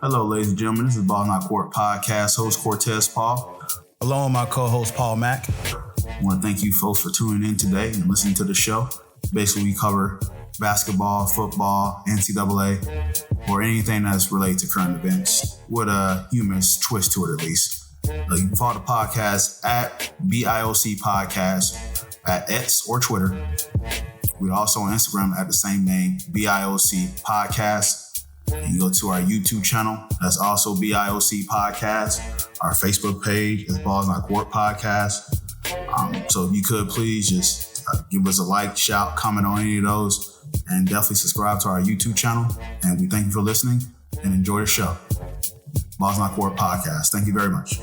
Hello, ladies and gentlemen. This is Ball Not Court Podcast host Cortez Paul. Along with my co-host Paul Mack. I want to thank you folks for tuning in today and listening to the show. Basically, we cover basketball, football, NCAA, or anything that's related to current events with a humorous twist to it, at least. You can follow the podcast at BIOC Podcast at X or Twitter. We're also on Instagram at the same name, BIOC Podcast. You go to our YouTube channel, that's also BIOC Podcast. Our Facebook page is Balls Not Court Podcast. So if you could please just give us a like, shout, comment on any of those, and definitely subscribe to our YouTube channel. And we thank you for listening and enjoy the show. Balls Not Court Podcast. Thank you very much.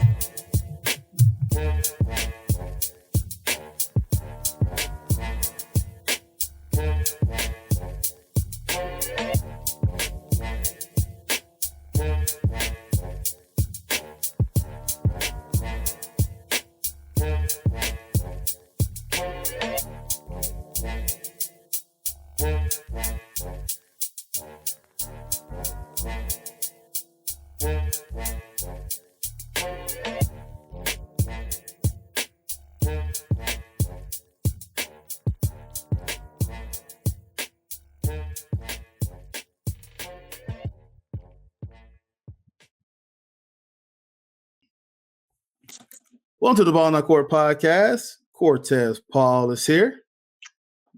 Welcome to the Ball Not Court Podcast. Cortez Paul is here.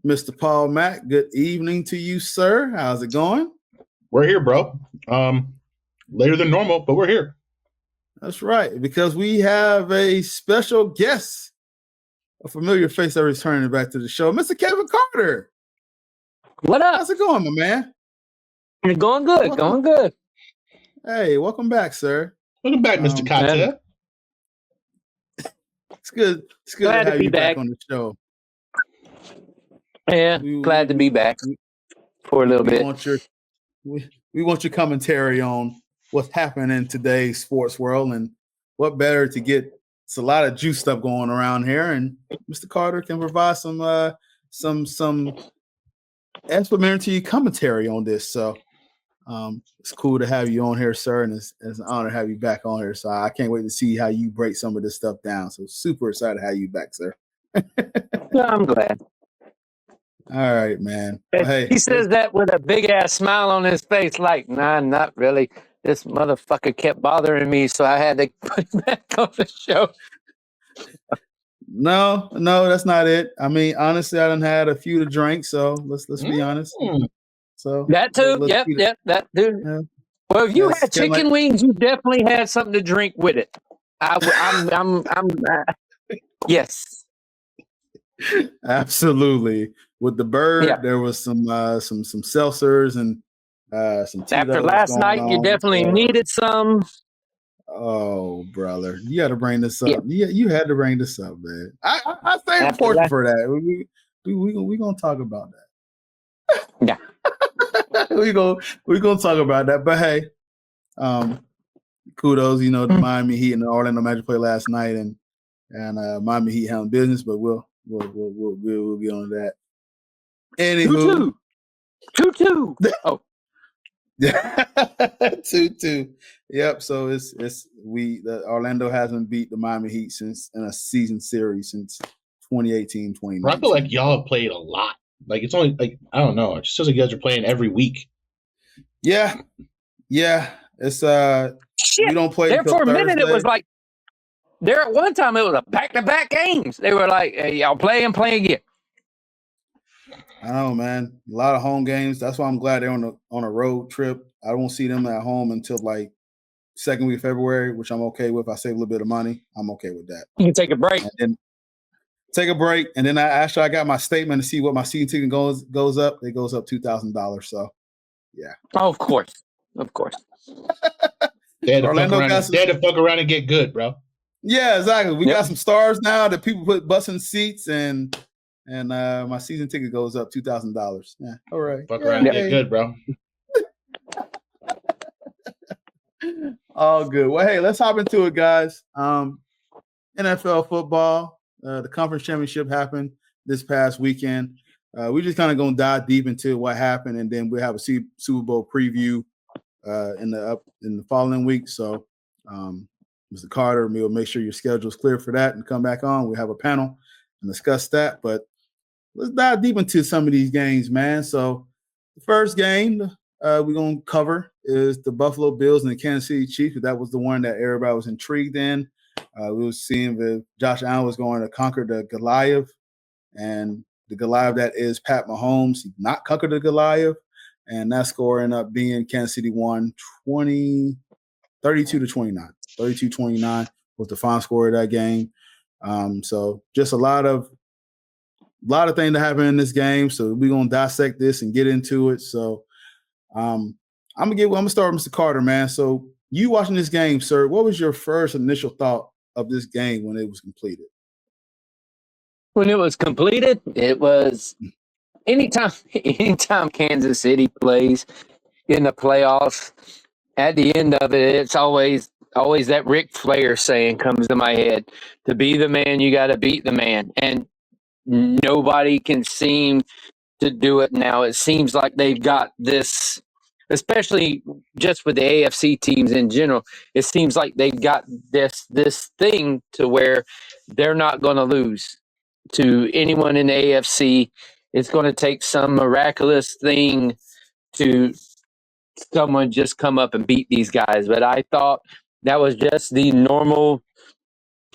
Mr. Paul Mack, good evening to you, sir. How's it going? We're here, bro. Later than normal, but we're here. That's right, because we have a special guest, a familiar face that is returning back to the show, Mr. Kevin Carter. What up? How's it going, my man? It's going good, going good. Hey, welcome back, sir. Welcome back, Mr. Carter. It's good. It's good Glad to have be you back back on the show. Yeah, glad to be back for a little bit. We want your commentary on what's happening in today's sports world, and what better to get. It's a lot of juice stuff going around here, and Mr. Carter can provide some explanatory commentary on this. So it's cool to have you on here, sir, and it's an honor to have you back on here. So I can't wait to see how you break some of this stuff down. So super excited to have you back, sir. Yeah, I'm glad. All right, man. Well, hey, he says that with a big ass smile on his face, like, nah, not really. This motherfucker kept bothering me, so I had to put him back on the show. No, that's not it. I mean, honestly, I done had a few to drink, so let's be honest. So that too, yep, that too. Yeah. Well, if you had chicken wings, you definitely had something to drink with it. I'm yes, absolutely. With the bird, there was some seltzers and some. After last night, you definitely needed some. Oh, brother, you got to bring this up. Yeah. You had to bring this up, man. I stay important for that. We gonna talk about that. Yeah. We're gonna talk about that. But hey, kudos, the Miami Heat and the Orlando Magic played last night, and Miami Heat handling business, but we'll get on that. Anywho, 2-2. Oh. 2-2. Yep. So Orlando hasn't beat the Miami Heat since in a season series since 2018, 2019. I feel like y'all have played a lot. Like it's only like I don't know. It just feels like you guys are playing every week. Yeah. It's shit. We don't play there for a Thursday. minute. It was like there at one time. It was a back-to-back games. They were like, hey, y'all play again. I know, man. A lot of home games. That's why I'm glad they're on a road trip. I won't see them at home until like second week of February, which I'm okay with. I save a little bit of money. I'm okay with that. You can take a break. And then after I got my statement to see what my season ticket goes up, it goes up $2,000. So, yeah. Oh, of course. They had to fuck around and get good, bro. Yeah, exactly. We got some stars now that people put butts in seats, and my season ticket goes up $2,000. Yeah, all right. Fuck around and get good, bro. All good. Well, hey, let's hop into it, guys. NFL football. The conference championship happened this past weekend. We're just kind of going to dive deep into what happened, and then we'll have a Super Bowl preview in the following week. So, Mr. Carter, we'll make sure your schedule is clear for that and come back on. We have a panel and discuss that. But let's dive deep into some of these games, man. So, the first game we're going to cover is the Buffalo Bills and the Kansas City Chiefs. That was the one that everybody was intrigued in. We were seeing if Josh Allen was going to conquer the Goliath, and the Goliath that is Pat Mahomes. He not conquered the Goliath, and that score ended up being Kansas City won 32-29. 32-29 was the final score of that game. So just a lot of things that happened in this game. So we're gonna dissect this and get into it. So I'm gonna start with Mr. Carter, man. So you watching this game, sir, what was your first initial thought of this game when it was completed? When it was completed, it was anytime Kansas City plays in the playoffs, at the end of it, it's always that Ric Flair saying comes to my head: to be the man, you got to beat the man. And nobody can seem to do it now. It seems like they've got this, especially just with the AFC teams in general, it seems like they've got this thing to where they're not going to lose to anyone in the AFC. It's going to take some miraculous thing to someone just come up and beat these guys. But I thought that was just the normal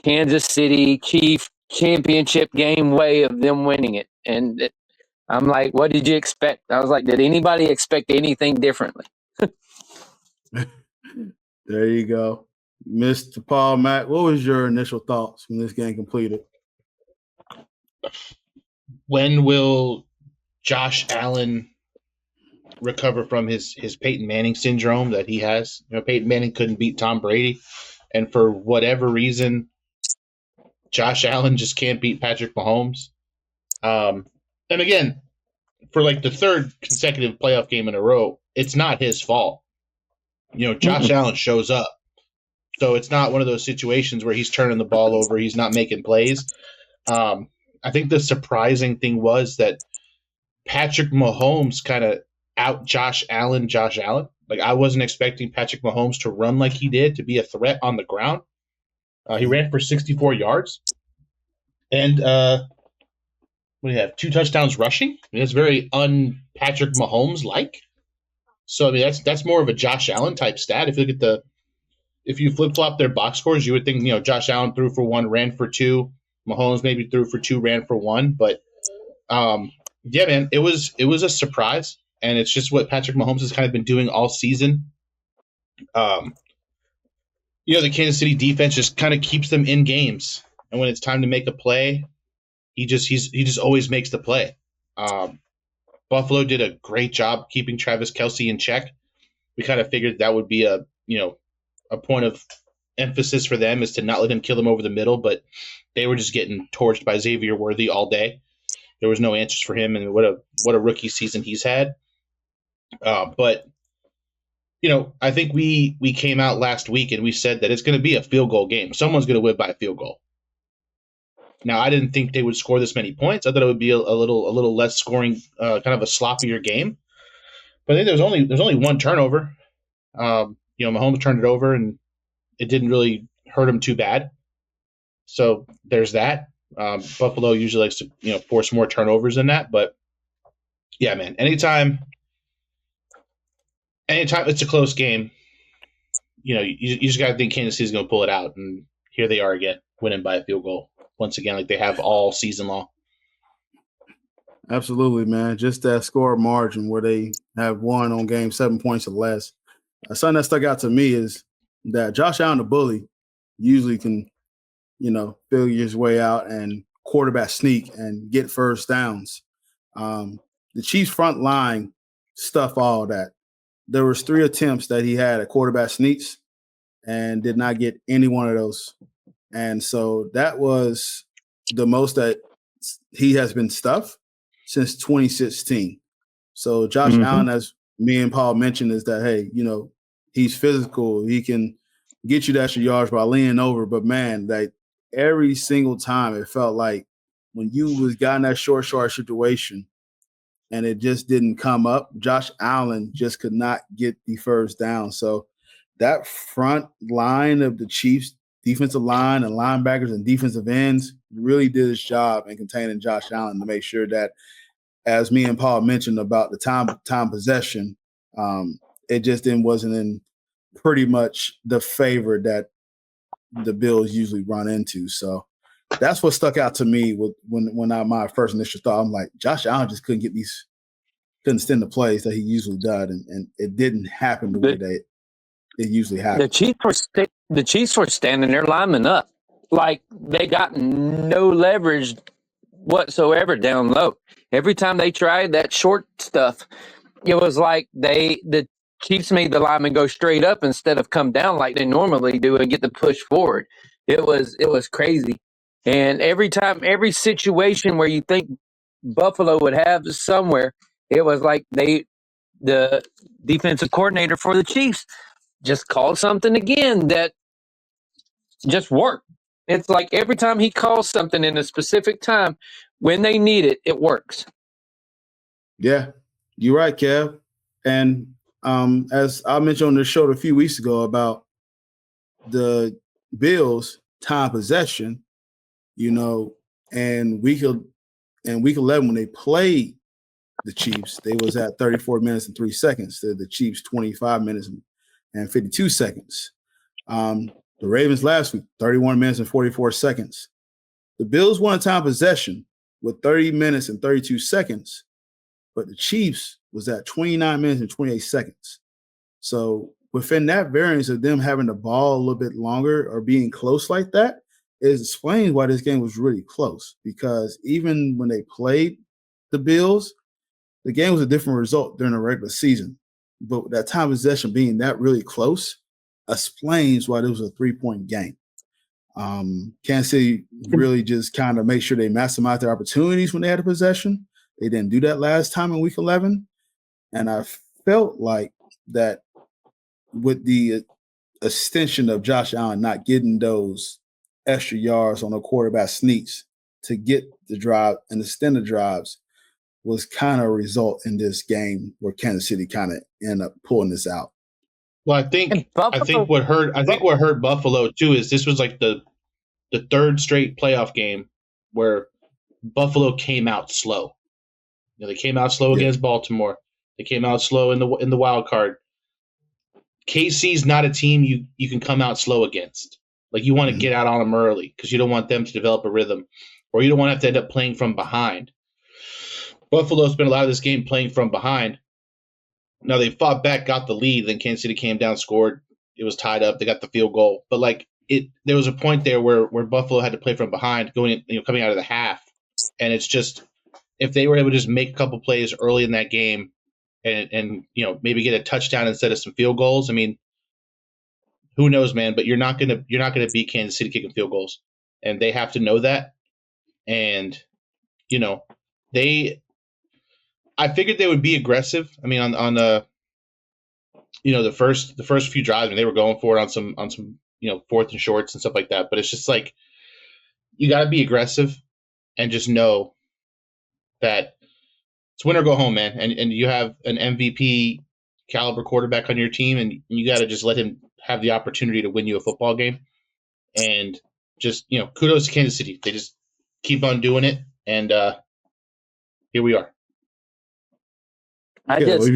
Kansas City Chief championship game way of them winning it. And I'm like, what did you expect? I was like, did anybody expect anything differently? There you go. Mr. Paul Mack, what was your initial thoughts when this game completed? When will Josh Allen recover from his Peyton Manning syndrome that he has? Peyton Manning couldn't beat Tom Brady, and for whatever reason, Josh Allen just can't beat Patrick Mahomes. And again, for like the third consecutive playoff game in a row, it's not his fault. Josh Allen shows up. So it's not one of those situations where he's turning the ball over, he's not making plays. I think the surprising thing was that Patrick Mahomes kind of out Josh Allen. Like, I wasn't expecting Patrick Mahomes to run like he did, to be a threat on the ground. He ran for 64 yards. And what do you have? 2 touchdowns rushing? It's very un-Patrick Mahomes-like. So, I mean, that's more of a Josh Allen type stat. If you flip-flop their box scores, you would think, Josh Allen threw for 1, ran for 2. Mahomes maybe threw for 2, ran for 1. But, yeah, man, it was a surprise. And it's just what Patrick Mahomes has kind of been doing all season. The Kansas City defense just kind of keeps them in games. And when it's time to make a play, he just always makes the play. Buffalo did a great job keeping Travis Kelce in check. We kind of figured that would be a point of emphasis for them, is to not let him kill them over the middle, but they were just getting torched by Xavier Worthy all day. There was no answers for him, and what a rookie season he's had. But I think we came out last week and we said that it's going to be a field goal game. Someone's going to win by a field goal. Now, I didn't think they would score this many points. I thought it would be a little less scoring, kind of a sloppier game. But I think there's only one turnover. Mahomes turned it over, and it didn't really hurt him too bad. So there's that. Buffalo usually likes to force more turnovers than that. But yeah, man, anytime it's a close game, you just got to think Kansas City's going to pull it out, and here they are again, winning by a field goal once again, like they have all season long. Absolutely, man. Just that score margin where they have won on game 7 points or less. Something that stuck out to me is that Josh Allen, the bully, usually can, figure his way out and quarterback sneak and get first downs. The Chiefs front line stuff all that. There was 3 attempts that he had at quarterback sneaks and did not get any one of those. And so that was the most that he has been stuffed since 2016. So Josh Allen, as me and Paul mentioned, is that, hey, he's physical. He can get you the extra yards by leaning over. But, man, like every single time it felt like when you was got in that short situation, and it just didn't come up. Josh Allen just could not get the first down. So that front line of the Chiefs, defensive line and linebackers and defensive ends really did its job in containing Josh Allen to make sure that, as me and Paul mentioned about the time possession, it just wasn't in pretty much the favor that the Bills usually run into. So that's what stuck out to me my first initial thought. I'm like, Josh Allen just couldn't extend the plays that he usually does, and it didn't happen the way that it usually happens. The Chiefs were standing their linemen up like they got no leverage whatsoever down low. Every time they tried that short stuff, it was like the Chiefs made the linemen go straight up instead of come down like they normally do and get the push forward. It was crazy. And every situation where you think Buffalo would have somewhere, it was like the defensive coordinator for the Chiefs just called something again that just worked. It's like every time he calls something in a specific time, when they need it, it works. Yeah, you're right, Kev. And as I mentioned on the show a few weeks ago about the Bills' time possession, and week 11 when they played the Chiefs, they was at 34 minutes and 3 seconds. The Chiefs 25 minutes and 52 seconds. The Ravens last week, 31 minutes and 44 seconds. The Bills won time possession with 30 minutes and 32 seconds, but the Chiefs was at 29 minutes and 28 seconds. So within that variance of them having the ball a little bit longer or being close like that, it explains why this game was really close, because even when they played the Bills, the game was a different result during the regular season. But that time possession being that really close explains why there was a 3-point game. Kansas City really just kind of made sure they maximized their opportunities when they had a possession. They didn't do that last time in week 11. And I felt like that with the extension of Josh Allen not getting those extra yards on the quarterback sneaks to get the drive and extend the drives was kind of a result in this game where Kansas City kind of ended up pulling this out. Well, I think what hurt Buffalo too is this was like the third straight playoff game where Buffalo came out slow. They came out slow against Baltimore. They came out slow in the wild card. KC's not a team you can come out slow against. Like, you want to get out on them early because you don't want them to develop a rhythm, or you don't want to have to end up playing from behind. Buffalo spent a lot of this game playing from behind. Now they fought back, got the lead, then Kansas City came down, scored. It was tied up. They got the field goal, but there was a point there where Buffalo had to play from behind, coming out of the half, and it's just, if they were able to just make a couple plays early in that game, and maybe get a touchdown instead of some field goals. I mean, who knows, man? But you're not gonna beat Kansas City kicking field goals, and they have to know that. And I figured they would be aggressive. I mean, on the first few drives, they were going for it on some fourth and shorts and stuff like that. But it's just like, you got to be aggressive and just know that it's win or go home, man. And you have an MVP caliber quarterback on your team, and you got to just let him have the opportunity to win you a football game. And just, kudos to Kansas City. They just keep on doing it, and here we are. I didn't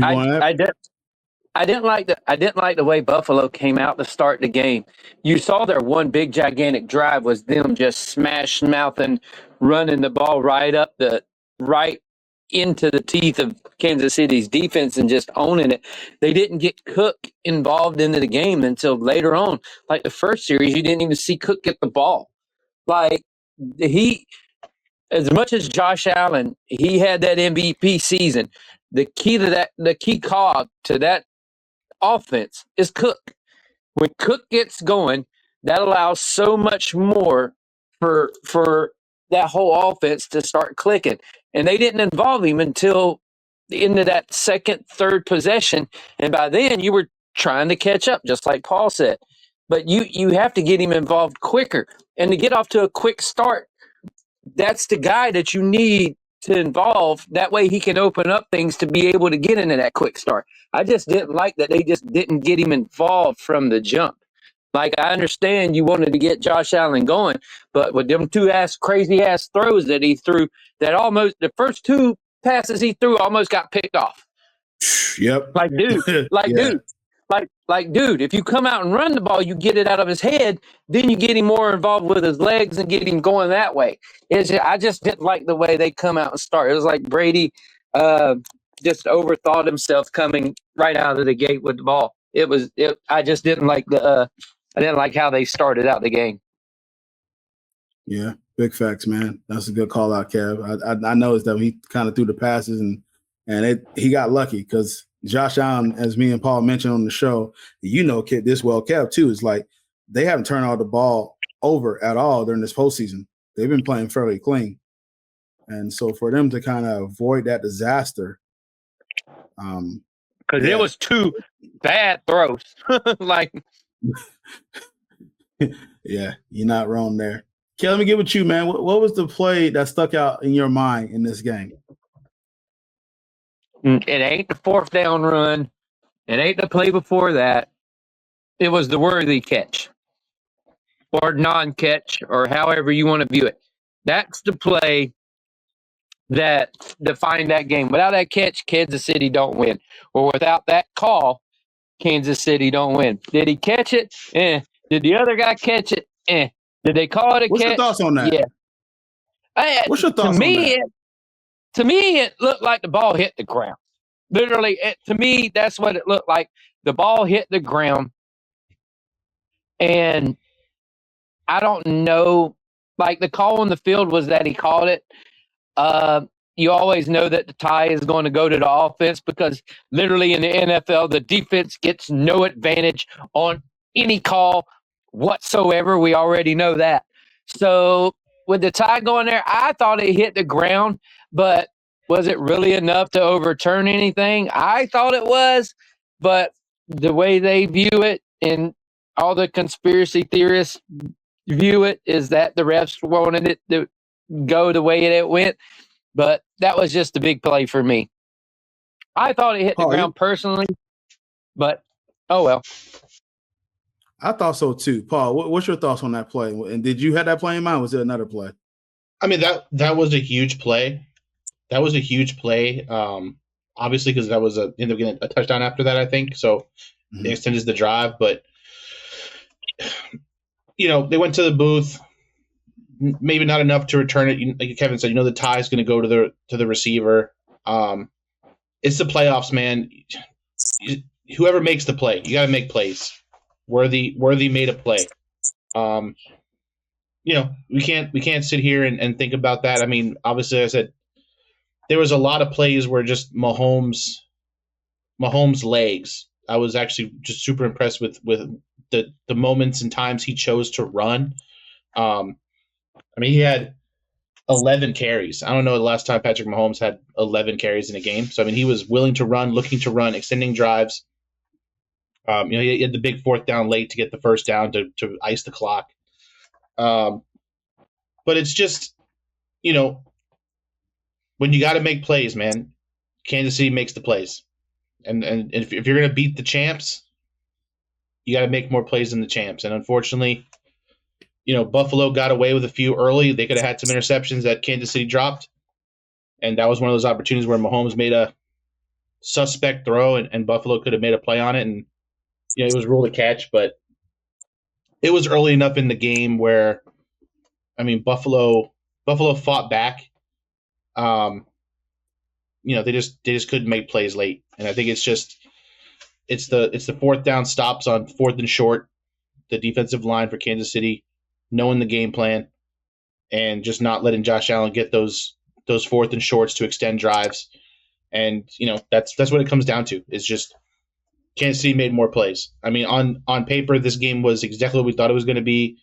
like the way Buffalo came out to start the game. You saw their one big gigantic drive was them just smash mouthing, running the ball right into the teeth of Kansas City's defense and just owning it. They didn't get Cook involved into the game until later on. Like the first series, you didn't even see Cook get the ball. Like, as much as Josh Allen, he had that MVP season. The key cog to that offense is Cook. When Cook gets going, that allows so much more for that whole offense to start clicking. And they didn't involve him until the end of that second, third possession. And by then, you were trying to catch up, just like Paul said. But you have to get him involved quicker. And to get off to a quick start, that's the guy that you need to involve. That way he can open up things to be able to get into that quick start. I just didn't like that they just didn't get him involved from the jump. Like, I understand you wanted to get Josh Allen going, but with them crazy ass throws that he threw, that almost the first two passes he threw almost got picked off. Yep. Like, dude, dude, if you come out and run the ball, you get it out of his head, then you get him more involved with his legs and get him going that way. I just didn't like the way they come out and start. It was like Brady just overthought himself coming right out of the gate with the ball. I just didn't like I didn't like how they started out the game. Yeah, big facts, man. That's a good call out, Kev. I noticed that he kind of threw the passes and he got lucky because Josh Allen, as me and Paul mentioned on the show, Kev too, is like they haven't turned all the ball over at all during this postseason. They've been playing fairly clean. And so for them to kind of avoid that disaster. Because it was two bad throws. Yeah, you're not wrong there. Okay, let me get with you, man. What was the play that stuck out in your mind in this game? It ain't the fourth down run. It ain't the play before that. It was the worthy catch or non-catch or however you want to view it. That's the play that defined that game. Without that catch, Kansas City don't win. Or without that call, Kansas City don't win. Did he catch it? Did the other guy catch it? Did they call it a catch? What's your thoughts on that? Yeah. What's your thoughts on that? To me, it looked like the ball hit the ground. Literally, to me, that's what it looked like. The ball hit the ground. And I don't know. Like, the call on the field was that he called it. You always know that the tie is going to go to the offense because literally in the NFL, the defense gets no advantage on any call whatsoever. We already know that. So with the tie going there, I thought it hit the ground, but was it really enough to overturn anything? I thought it was, but the way they view it and all the conspiracy theorists view it is that the refs wanted it to go the way it went. But that was just a big play for me. I thought it hit the ground personally, but oh well. I thought so too. Paul, what's your thoughts on that play? And did you have that play in mind? Was there another play? I mean, that was a huge play. That was a huge play. Obviously, because that was ended up getting a touchdown after that, I think. So it extended the drive. But, they went to the booth. Maybe not enough to return it. Like Kevin said, the tie is going to go to the receiver. It's the playoffs, man. Whoever makes the play, you got to make plays. Worthy made a play. We can't sit here and think about that. I mean, obviously, I said there was a lot of plays where just Mahomes' legs. I was actually just super impressed with the moments and times he chose to run. I mean, he had 11 carries. I don't know the last time Patrick Mahomes had 11 carries in a game. So, I mean, he was willing to run, looking to run, extending drives. He had the big fourth down late to get the first down to ice the clock. But it's just, when you got to make plays, man, Kansas City makes the plays. And if you're going to beat the champs, you got to make more plays than the champs. And unfortunately, Buffalo got away with a few early. They could have had some interceptions that Kansas City dropped. And that was one of those opportunities where Mahomes made a suspect throw and Buffalo could have made a play on it. And, it was ruled a catch, but it was early enough in the game where, I mean, Buffalo fought back. They just couldn't make plays late. And I think it's the fourth down stops on fourth and short, the defensive line for Kansas City, knowing the game plan and just not letting Josh Allen get those fourth and shorts to extend drives. And, that's what it comes down to. It's just Kansas City made more plays. I mean, on paper, this game was exactly what we thought it was going to be.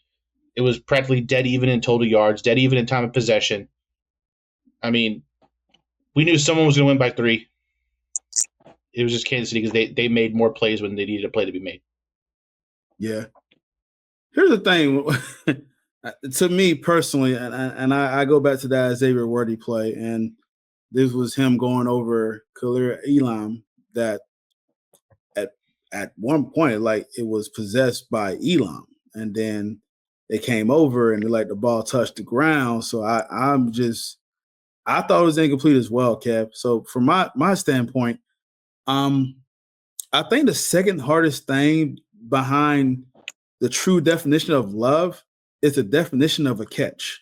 It was practically dead even in total yards, dead even in time of possession. I mean, we knew someone was going to win by 3. It was just Kansas City because they made more plays when they needed a play to be made. Yeah. Here's the thing. To me personally, and I go back to that Xavier Worthy play, and this was him going over Khalil Elam that at one point, like, it was possessed by Elam. And then they came over and the ball touched the ground. So I thought it was incomplete as well, Kev. So from my standpoint, I think the second hardest thing behind the true definition of love is the definition of a catch.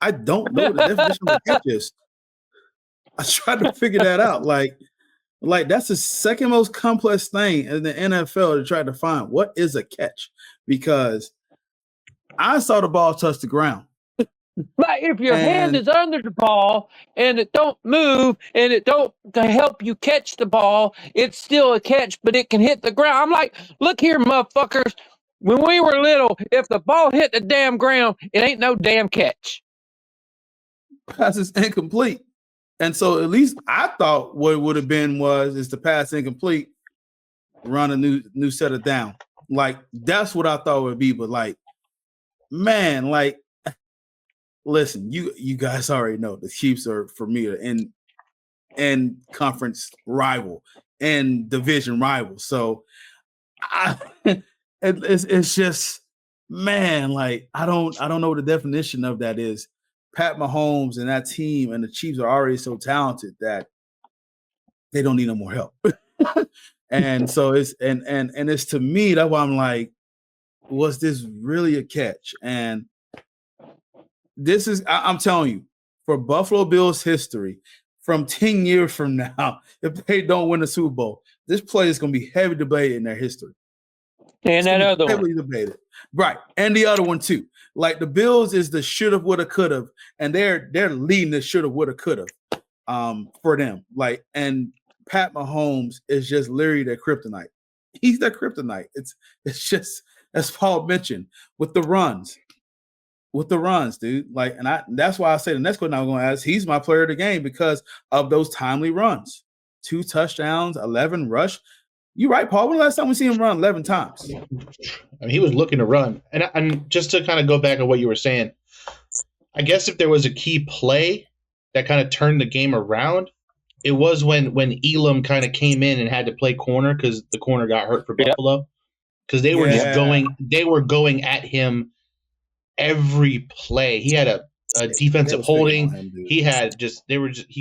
I don't know what the definition of a catch is. I tried to figure that out. Like that's the second most complex thing in the NFL to try to find what is a catch, because I saw the ball touch the ground. Like if your hand is under the ball and it don't move and it don't help you catch the ball, it's still a catch, but it can hit the ground. I'm like, look here, motherfuckers. When we were little, if the ball hit the damn ground, it ain't no damn catch. Pass is incomplete. And so at least I thought what it would have been is the pass incomplete, run a new set of down. Like, that's what I thought it would be. But like, man, like, listen, you guys already know the Chiefs are, for me, and conference rival and division rival. So it's just, man, like, I don't know what the definition of that is. Pat Mahomes and that team and the Chiefs are already so talented that they don't need no more help. And so it's and it's, to me, that's why I'm like, was this really a catch? And this is, I'm telling you, for Buffalo Bills history, from 10 years from now, if they don't win the Super Bowl, this play is going to be heavily debated in their history. And that other one. Heavily debated. Right. And the other one too. Like, the Bills is the shoulda, woulda, coulda, and they're leading the shoulda, woulda, coulda for them. Like, and Pat Mahomes is just literally their kryptonite. He's their kryptonite. It's just, as Paul mentioned, with the runs, dude. Like, and that's why I say the next question I'm going to ask, he's my player of the game because of those timely runs. 2 touchdowns, 11 rush. You're right, Paul. When the last time we seen him run 11 times? I mean, he was looking to run. And just to kind of go back on what you were saying, I guess if there was a key play that kind of turned the game around, it was when Elam kind of came in and had to play corner because the corner got hurt for Buffalo. Because they were just going at him every play. He had a defensive holding. He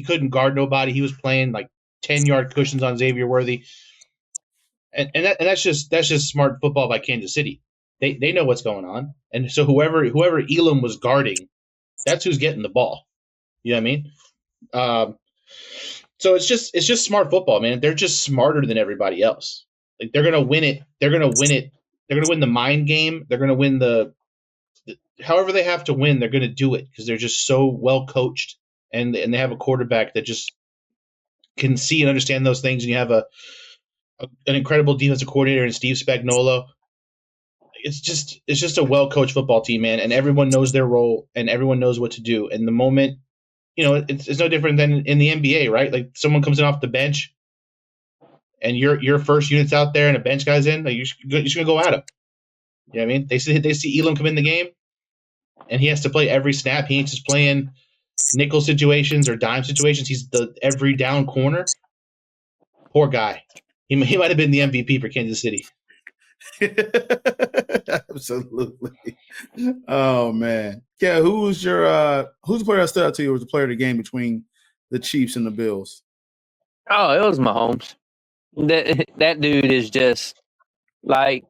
couldn't guard nobody. He was playing like 10-yard cushions on Xavier Worthy. And that's just smart football by Kansas City. They know what's going on. And so whoever Elam was guarding, that's who's getting the ball. You know what I mean? So it's just smart football, man. They're just smarter than everybody else. Like, they're gonna win it. They're gonna win it. They're gonna win the mind game. They're gonna win however they have to win. They're gonna do it because they're just so well coached, and they have a quarterback that just can see and understand those things. And you have an incredible defensive coordinator in Steve Spagnuolo. It's just a well coached football team, man, and everyone knows their role and everyone knows what to do. And the moment, it's no different than in the NBA, right? Like, someone comes in off the bench, and your first unit's out there, and a bench guy's in. Like, you're just gonna go at him. You know what I mean? They see Elam come in the game, and he has to play every snap. He ain't just playing nickel situations or dime situations. He's the every down corner. Poor guy. He might have been the MVP for Kansas City. Absolutely. Oh man. Yeah, who's the player that stood out to you was the player of the game between the Chiefs and the Bills? Oh, it was Mahomes. That dude is just like,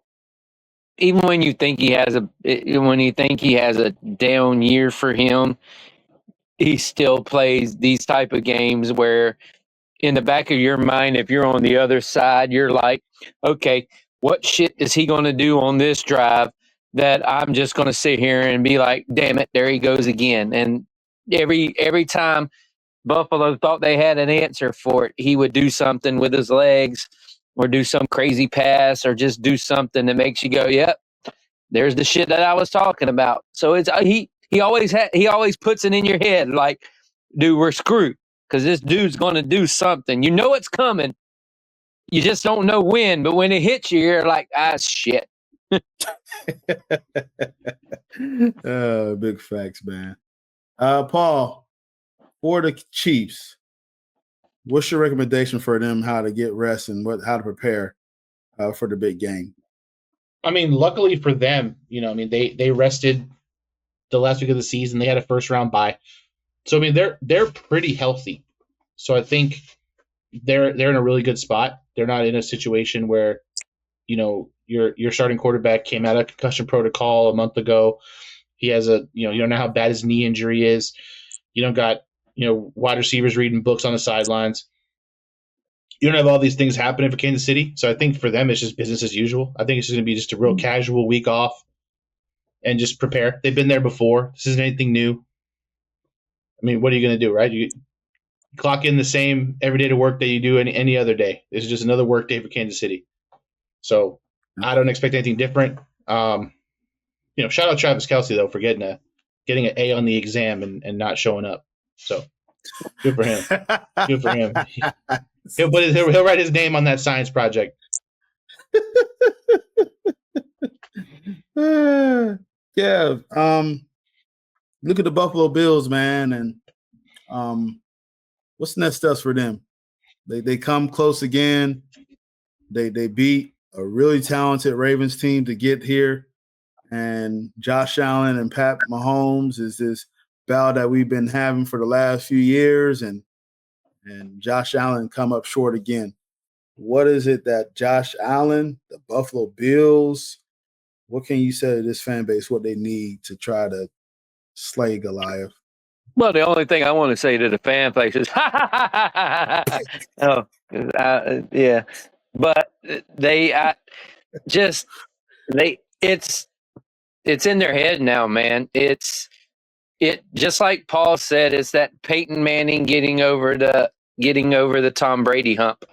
even when you think he has a down year for him, he still plays these type of games where, in the back of your mind, if you're on the other side, you're like, okay, what shit is he going to do on this drive that I'm just going to sit here and be like, damn it, there he goes again. And every time Buffalo thought they had an answer for it, he would do something with his legs or do some crazy pass or just do something that makes you go, yep, there's the shit that I was talking about. So it's he always puts it in your head like, dude, we're screwed. Because this dude's going to do something. You know it's coming. You just don't know when. But when it hits you, you're like, shit. Big facts, man. Paul, for the Chiefs, What's your recommendation for them how to get rest and how to prepare for the big game? I mean, luckily for them, they rested the last week of the season. They had a first round bye. So I mean they're pretty healthy. So I think they're in a really good spot. They're not in a situation where, your starting quarterback came out of concussion protocol a month ago. He has you don't know how bad his knee injury is. You don't got, wide receivers reading books on the sidelines. You don't have all these things happening for Kansas City. So I think for them, it's just business as usual. I think it's just going to be just a real casual week off and just prepare. They've been there before. This isn't anything new. I mean, what are you going to do, right? You clock in the same every day to work that you do any other day. This is just another work day for Kansas City. So I don't expect anything different. Shout out Travis Kelce, though, for getting an A on the exam and not showing up. So good for him. Good for him. He'll write his name on that science project. Yeah. Look at the Buffalo Bills, man, and what's the next steps for them? They come close again. They beat a really talented Ravens team to get here, and Josh Allen and Pat Mahomes is this battle that we've been having for the last few years, and Josh Allen come up short again. What is it that Josh Allen, the Buffalo Bills, what can you say to this fan base, what they need to try to slay Goliath? Well, the only thing I want to say to the fan base is, yeah. But it's in their head now, man. It just like Paul said, it's that Peyton Manning getting over the Tom Brady hump.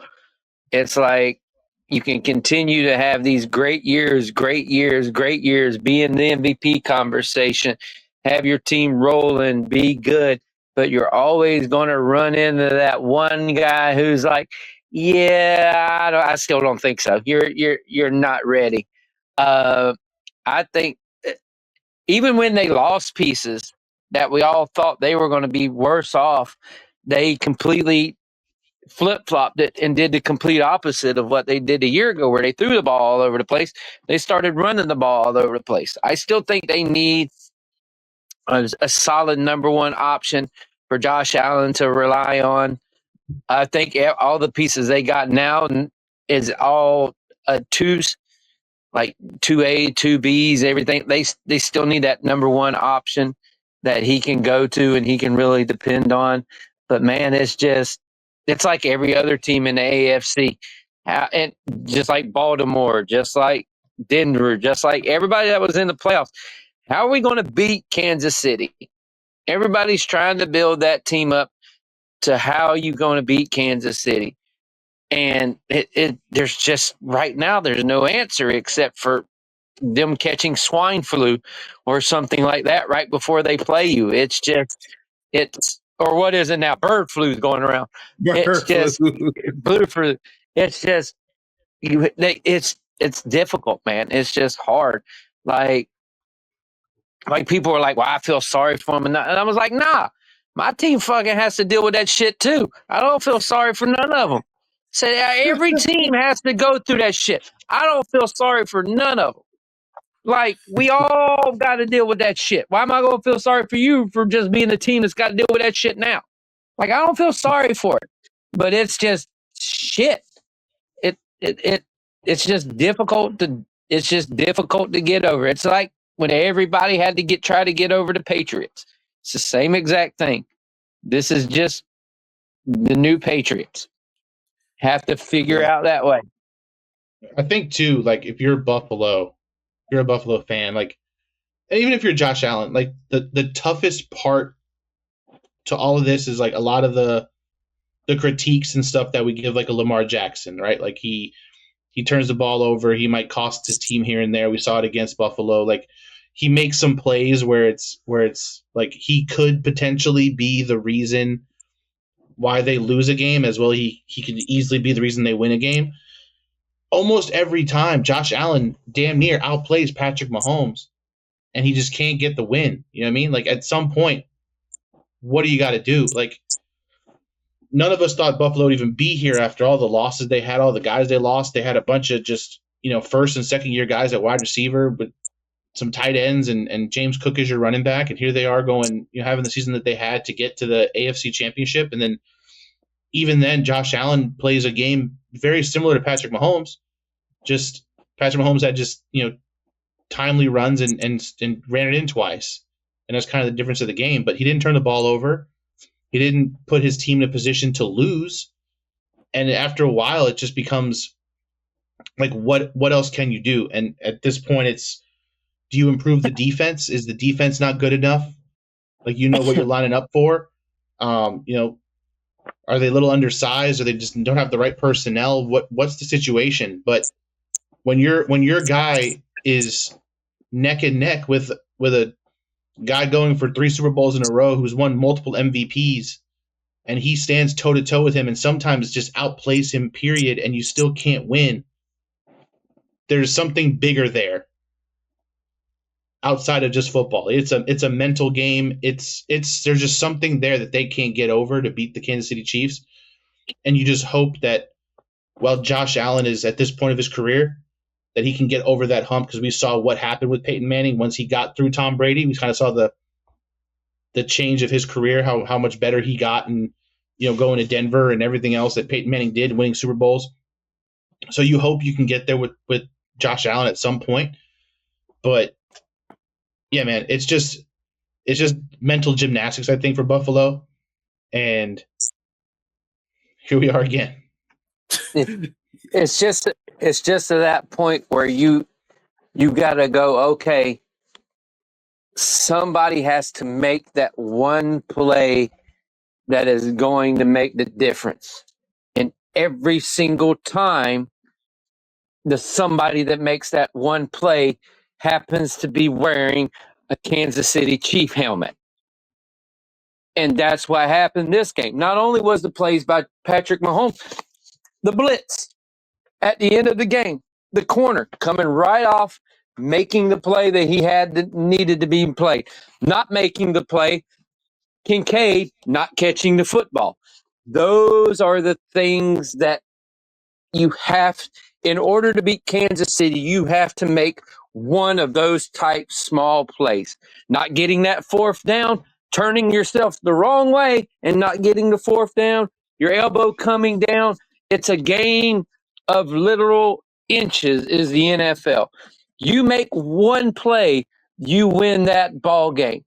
It's like you can continue to have these great years, be in the MVP conversation, have your team rolling, be good, but you're always going to run into that one guy who's like, yeah, I still don't think so. You're not ready. I think even when they lost pieces that we all thought they were going to be worse off, they completely flip-flopped it and did the complete opposite of what they did a year ago, where they threw the ball all over the place. They started running the ball all over the place. I still think they need a solid number one option for Josh Allen to rely on. I think all the pieces they got now is all twos, like 2A, 2Bs, everything. They still need that number one option that he can go to and he can really depend on. But man, it's like every other team in the AFC, and just like Baltimore, just like Denver, just like everybody that was in the playoffs. How are we going to beat Kansas City? Everybody's trying to build that team up to how are you going to beat Kansas City? And there's just right now, there's no answer except for them catching swine flu or something like that right before they play you. Or what is it now? Bird flu is going around. Bird flu. It's just it's difficult, man. It's just hard. Like people are like, well, I feel sorry for them. And I was like, nah, my team fucking has to deal with that shit too. I don't feel sorry for none of them. So every team has to go through that shit. I don't feel sorry for none of them. Like, we all got to deal with that shit. Why am I going to feel sorry for you for just being the team that's got to deal with that shit now? Like, I don't feel sorry for it. But it's just shit. It's just difficult to get over. It's like when everybody had to try to get over the Patriots. It's the same exact thing. This is just the new Patriots. Have to figure out that way. I think too, like if you're a Buffalo fan, like, and even if you're Josh Allen, like the toughest part to all of this is like a lot of the critiques and stuff that we give like a Lamar Jackson, right? Like he turns the ball over, he might cost his team here and there. We saw it against Buffalo. Like he makes some plays where it's like he could potentially be the reason why they lose a game, as well he could easily be the reason they win a game. Almost every time, Josh Allen damn near outplays Patrick Mahomes, and he just can't get the win. You know what I mean? Like, at some point, what do you got to do? Like, none of us thought Buffalo would even be here after all the losses they had, all the guys they lost. They had a bunch of just, first and second year guys at wide receiver with some tight ends and James Cook as your running back. And here they are going, having the season that they had to get to the AFC Championship. And then even then, Josh Allen plays a game very similar to Patrick Mahomes. Just Patrick Mahomes had just, timely runs and ran it in twice. And that's kind of the difference of the game. But he didn't turn the ball over. He didn't put his team in a position to lose. And after a while, it just becomes like, what else can you do? And at this point, it's, do you improve the defense? Is the defense not good enough? Like, what you're lining up for? Are they a little undersized, or they just don't have the right personnel? What's the situation? But when your guy is neck and neck with a guy going for 3 Super Bowls in a row who's won multiple MVPs, and he stands toe to toe with him and sometimes just outplays him, period, and you still can't win, there's something bigger there outside of just football. It's a mental game. There's just something there that they can't get over to beat the Kansas City Chiefs. And you just hope that, Josh Allen is at this point of his career, that he can get over that hump, because we saw what happened with Peyton Manning once he got through Tom Brady. We kind of saw the change of his career, how much better he got, and going to Denver and everything else that Peyton Manning did, winning Super Bowls. So you hope you can get there with Josh Allen at some point. But yeah, man, it's just mental gymnastics, I think, for Buffalo. And here we are again. It's just to that point where you got to go, okay, somebody has to make that one play that is going to make the difference. And every single time, the somebody that makes that one play happens to be wearing a Kansas City Chief helmet. And that's what happened this game. Not only was the plays by Patrick Mahomes, the blitz at the end of the game, the corner coming right off, making the play that he needed to be played. Not making the play, Kincaid not catching the football. Those are the things that you have, in order to beat Kansas City, you have to make one of those type small plays. Not getting that fourth down, turning yourself the wrong way and not getting the fourth down, your elbow coming down. It's a game of literal inches is the NFL. You make one play, you win that ball game.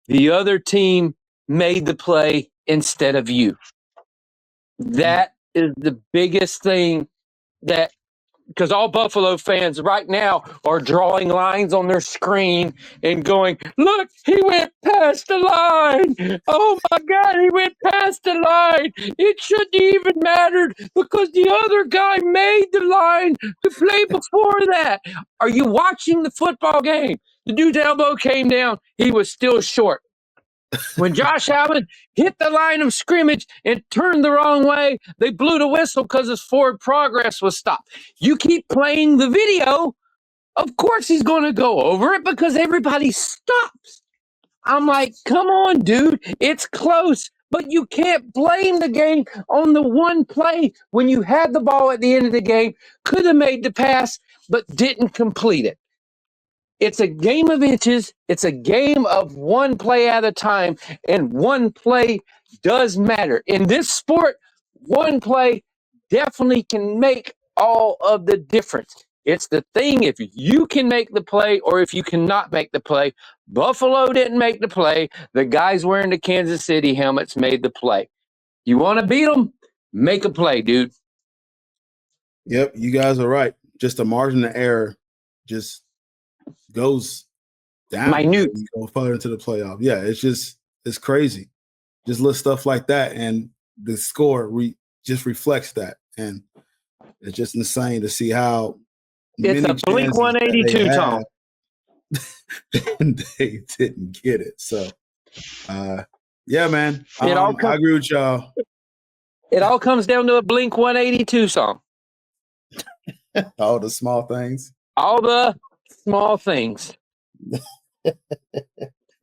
The other team made the play instead of you. That is the biggest thing, that because all Buffalo fans right now are drawing lines on their screen and going, look, he went past the line. Oh my God, he went past the line. It shouldn't even mattered because the other guy made the line to play before that. Are you watching the football game? The dude's elbow came down. He was still short. When Josh Allen hit the line of scrimmage and turned the wrong way, they blew the whistle because his forward progress was stopped. You keep playing the video, of course he's going to go over it because everybody stops. I'm like, come on, dude, it's close. But you can't blame the game on the one play when you had the ball at the end of the game, could have made the pass, but didn't complete it. It's a game of inches. It's a game of one play at a time, and one play does matter. In this sport, one play definitely can make all of the difference. It's the thing, if you can make the play or if you cannot make the play. Buffalo didn't make the play. The guys wearing the Kansas City helmets made the play. You want to beat them? Make a play, dude. Yep, you guys are right. Just the margin of error just goes down. Minute. You go further into the playoff. Yeah, it's crazy. Just little stuff like that, and the score just reflects that, and it's just insane to see how it's a Blink 182, Tom. And they didn't get it. So, yeah, man, I agree with y'all. It all comes down to a Blink 182 song. All the small things. All the small things.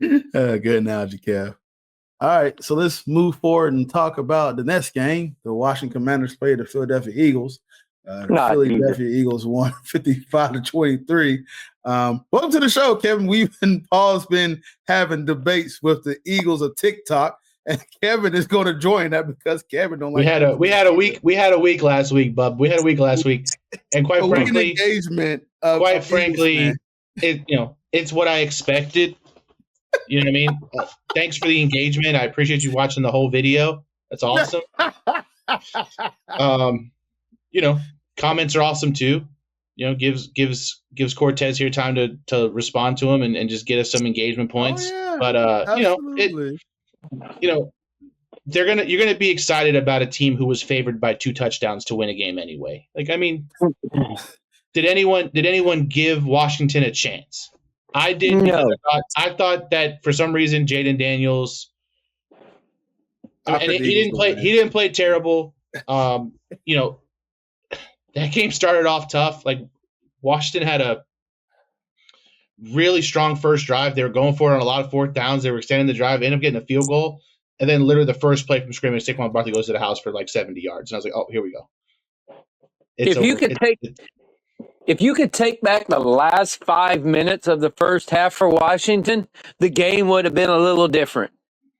Good analogy, Kev. All right, so let's move forward and talk about the next game. The Washington Commanders played the Philadelphia Eagles. The Philadelphia Eagles won 55-23. Welcome to the show, Kevin. Paul's been having debates with the Eagles of TikTok, and Kevin is going to join that because Kevin don't like. We had a week last week, Bub. We had a week last week, and quite frankly, engagement. It's what I expected. You know what I mean? Thanks for the engagement. I appreciate you watching the whole video. That's awesome. Comments are awesome too. Gives Cortez here time to respond to him and just get us some engagement points. Oh, yeah. But you're gonna be excited about a team who was favored by 2 touchdowns to win a game anyway. Like, I mean, did anyone give Washington a chance? I didn't. No. I thought that for some reason Jaden Daniels, he didn't play terrible. That game started off tough. Like, Washington had a really strong first drive. They were going for it on a lot of fourth downs. They were extending the drive, ended up getting a field goal, and then literally the first play from scrimmage, Saquon Barkley goes to the house for like 70 yards, and I was like, "Oh, here we go." If you could take back the last 5 minutes of the first half for Washington, the game would have been a little different.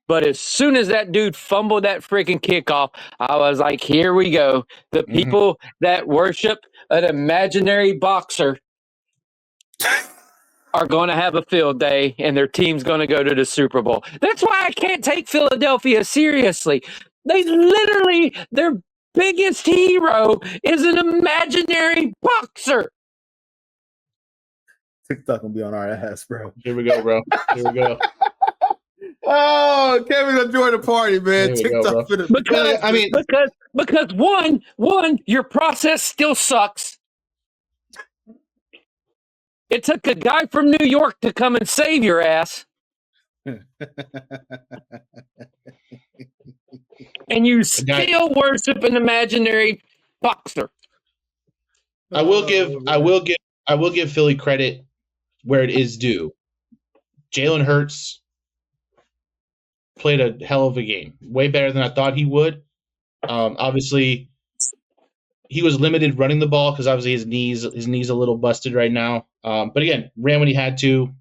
But as soon as that dude fumbled that freaking kickoff, I was like, here we go. The people that worship an imaginary boxer are going to have a field day, and their team's going to go to the Super Bowl. That's why I can't take Philadelphia seriously. They literally, their biggest hero is an imaginary boxer. TikTok gonna be on our ass, bro. Here we go, bro. Here we go. Oh, Kevin gonna join the party, man. TikTok go, because one, your process still sucks. It took a guy from New York to come and save your ass. And you still worship an imaginary boxer. I will give Philly credit where it is due. Jalen Hurts played a hell of a game, way better than I thought he would. Obviously, he was limited running the ball because obviously his knees a little busted right now. But again, ran when he had to.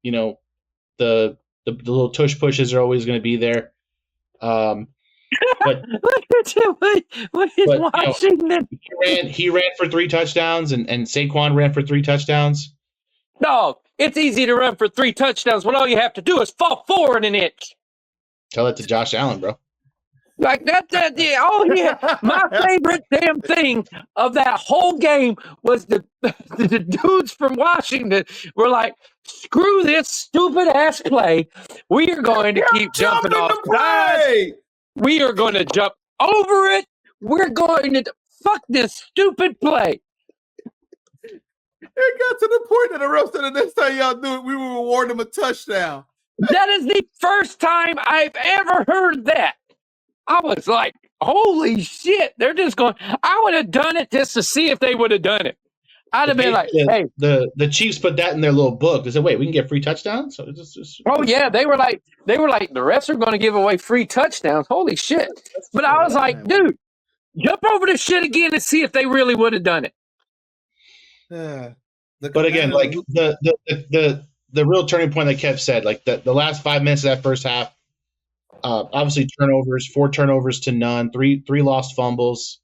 The little tush pushes are always going to be there. But Washington? He ran for 3 touchdowns, and Saquon ran for 3 touchdowns. No, it's easy to run for 3 touchdowns when all you have to do is fall forward an inch. Tell that to Josh Allen, bro. Like that. Yeah. Oh yeah. My favorite damn thing of that whole game was the dudes from Washington were like, "Screw this stupid ass play. We are going to keep jumping off sides. We are going to jump over it. We're going to fuck this stupid play." It got to the point that the rest of the next time y'all do it, we will award them a touchdown. That is the first time I've ever heard that. I was like, holy shit. They're just going, I would have done it just to see if they would have done it. I'd have been like, hey. The Chiefs put that in their little book. They said, wait, we can get free touchdowns? So oh, yeah. They were like, the refs are going to give away free touchdowns. Holy shit. But I was like, dude, jump over this shit again and see if they really would have done it. But again, like the real turning point that Kev said, like the last 5 minutes of that first half, obviously turnovers, 4 turnovers to none, three lost fumbles.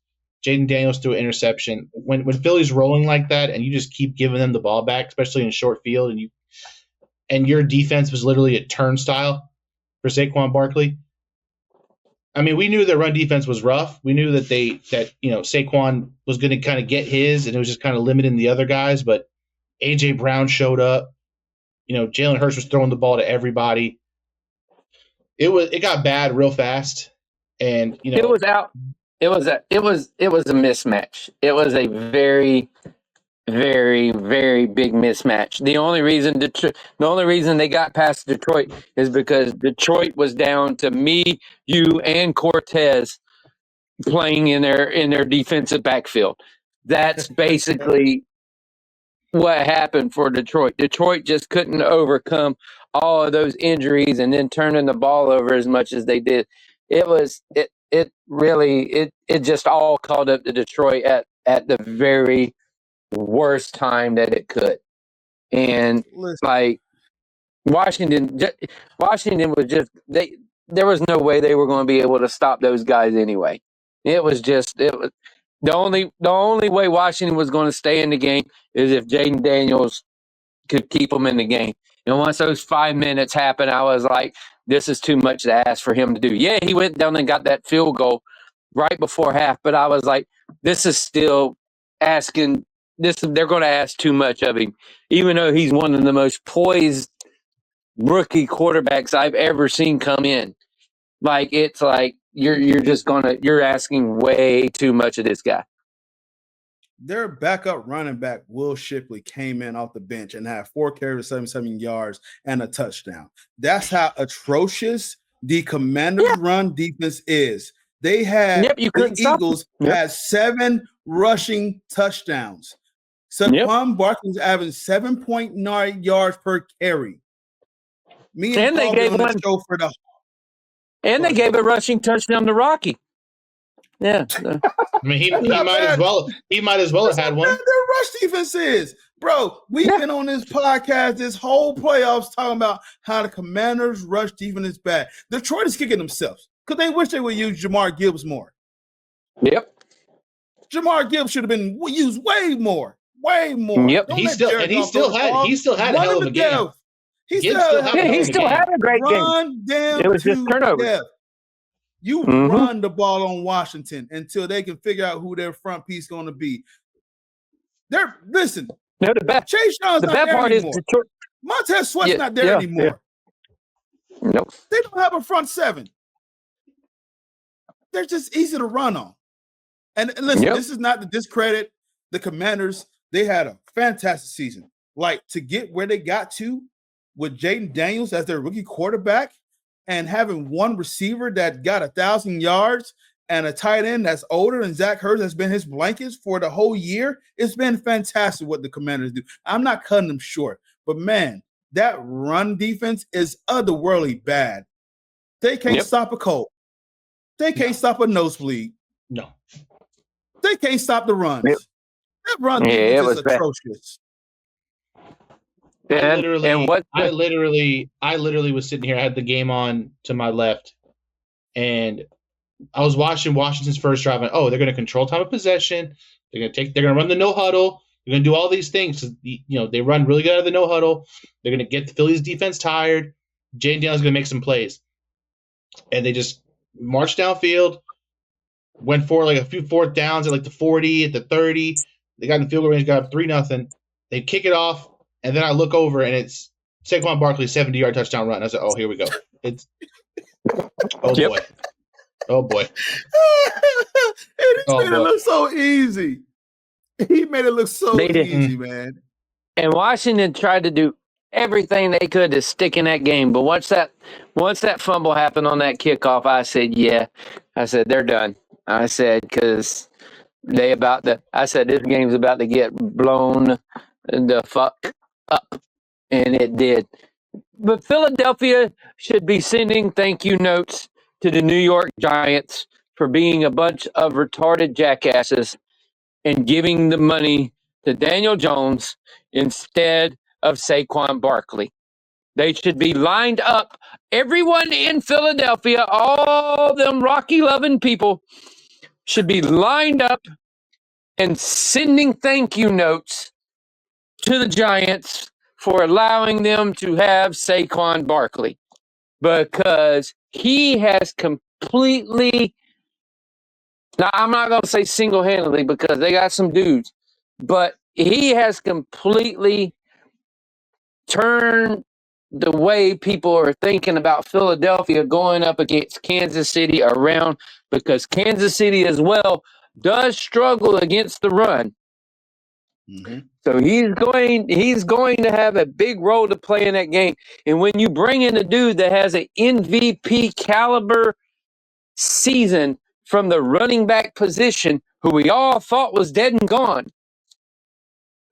Jaden Daniels threw an interception. When Philly's rolling like that, and you just keep giving them the ball back, especially in short field, and your defense was literally a turnstile for Saquon Barkley. I mean, we knew their run defense was rough. We knew that Saquon was going to kind of get his, and it was just kind of limiting the other guys. But A.J. Brown showed up. Jalen Hurts was throwing the ball to everybody. It got bad real fast, and it was out. It was a mismatch. It was a very, very, very big mismatch. The only reason they got past Detroit is because Detroit was down to me, you, and Cortez playing in their defensive backfield. That's basically what happened for Detroit. Detroit just couldn't overcome all of those injuries and then turning the ball over as much as they did. It really just all called up to Detroit at the very worst time that it could. And like Washington was just there was no way they were going to be able to stop those guys anyway. It was the only way Washington was going to stay in the game is if Jaden Daniels could keep them in the game. And once those 5 minutes happened, I was like, this is too much to ask for him to do. Yeah, he went down and got that field goal right before half, but I was like, this is still asking this. They're going to ask too much of him, even though he's one of the most poised rookie quarterbacks I've ever seen come in. Like, it's like you're asking way too much of this guy. Their backup running back, Will Shipley, came in off the bench and had 4 carries, 77 yards, and a touchdown. That's how atrocious the Commanders' run defense is. They had the Eagles had 7 rushing touchdowns. Saquon Barkley was averaging 7.9 yards per carry. They gave a rushing touchdown to Rocky. Yeah. I mean, he might as well have had one. Their rush defense is. Bro, we've been on this podcast this whole playoffs talking about how the Commanders' rush defense is bad. Detroit is kicking themselves because they wish they would use Jamar Gibbs more. Yep. Jamar Gibbs should have been used way more. Yep. He still had a hell of a game. He still had a great game. Run them. It was just turnovers. You run the ball on Washington until they can figure out who their front piece is going to be. Chase Young's not there anymore. Montez Sweat's not there anymore. Yeah. Nope. They don't have a front 7. They're just easy to run on. And listen, this is not to discredit the Commanders. They had a fantastic season. Like, to get where they got to with Jaden Daniels as their rookie quarterback and having one receiver that got 1,000 yards and a tight end that's older than Zach Ertz has been his blankets for the whole year, it's been fantastic what the Commanders do. I'm not cutting them short, but man, that run defense is otherworldly bad. They can't stop a cold. They can't stop a nosebleed. No. They can't stop the runs. That run defense is atrocious. I literally was sitting here. I had the game on to my left, and I was watching Washington's first drive. And they're going to control time of possession. They're going to run the no huddle. They're going to do all these things. They run really good out of the no huddle. They're going to get the Phillies defense tired. Jaden Daniels is going to make some plays, and they just marched downfield. Went for like a few 4th downs at like the 40, at the 30. They got in the field goal range, got up 3-0. They kick it off. And then I look over, and it's Saquon Barkley's 70-yard touchdown run. I said, here we go. It's boy. Oh, boy. He made it look so easy. He made it look so easy, man. And Washington tried to do everything they could to stick in that game. But once that fumble happened on that kickoff, I said, they're done. I said, because this game's about to get blown the fuck up, and it did. But Philadelphia should be sending thank you notes to the New York Giants for being a bunch of retarded jackasses and giving the money to Daniel Jones instead of Saquon Barkley. They should be lined up. Everyone in Philadelphia, all them Rocky-loving people, should be lined up and sending thank you notes to the Giants for allowing them to have Saquon Barkley, because he has completely, now I'm not going to say single-handedly because they got some dudes, but he has completely turned the way people are thinking about Philadelphia going up against Kansas City around, because Kansas City as well does struggle against the run. Mm-hmm. So he's going to have a big role to play in that game. And when you bring in a dude that has an MVP caliber season from the running back position, who we all thought was dead and gone,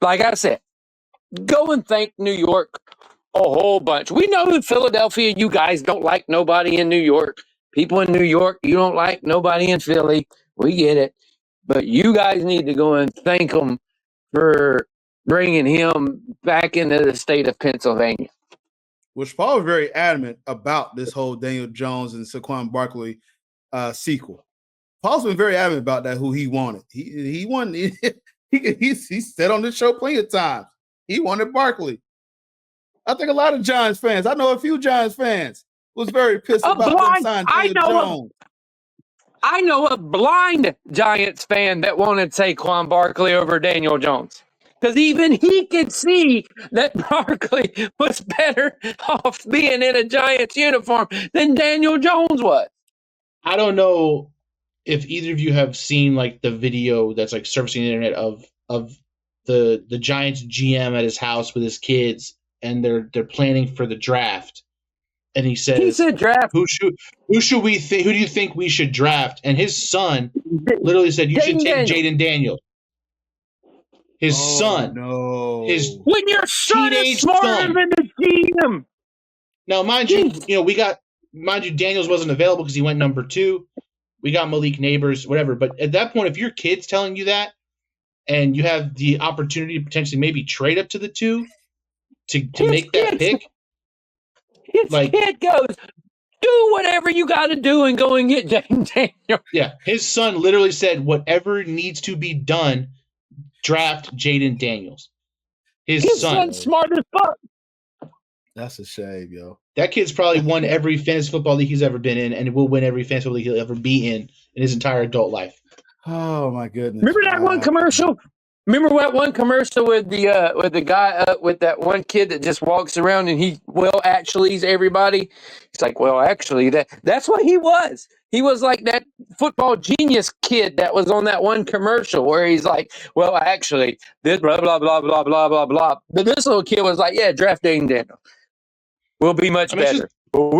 like I said, go and thank New York a whole bunch. We know in Philadelphia, you guys don't like nobody in New York. People in New York, you don't like nobody in Philly. We get it. But you guys need to go and thank them for bringing him back into the state of Pennsylvania. Which Paul was very adamant about this whole Daniel Jones and Saquon Barkley sequel. Paul's been very adamant about that, who he wanted. He wanted he said on this show plenty of times he wanted Barkley. I think a lot of Giants fans, I know a few Giants fans, was very pissed about them signing Daniel Jones. I know a blind Giants fan that wanted Saquon Barkley over Daniel Jones. Because even he could see that Barkley was better off being in a Giants uniform than Daniel Jones was. I don't know if either of you have seen like the video that's like surfacing the internet of the Giants GM at his house with his kids, and they're planning for the draft. And he said draft. Who should we think? Who do you think we should draft? And his son literally said, "You should take Jaden Daniels." His son. No. When your son is smarter than the GM. Now, mind you, Daniels wasn't available because he went number 2. We got Malik Neighbors, whatever. But at that point, if your kid's telling you that, and you have the opportunity to potentially maybe trade up to the 2 to make that pick. His kid goes, do whatever you got to do and go and get Jaden Daniels. Yeah, his son literally said, whatever needs to be done, draft Jaden Daniels. His son's smart as fuck. That's a shame, yo. That kid's probably won every fantasy football league he's ever been in, and will win every fantasy football league he'll ever be in his entire adult life. Oh my goodness! Remember that one commercial? Remember that one commercial with the guy with that one kid that just walks around and he's everybody. He's like, well, actually, that's what he was. He was like that football genius kid that was on that one commercial where he's like, well, actually, this blah blah blah blah blah blah blah. But this little kid was like, yeah, draft Dane Daniel. We'll be much better. But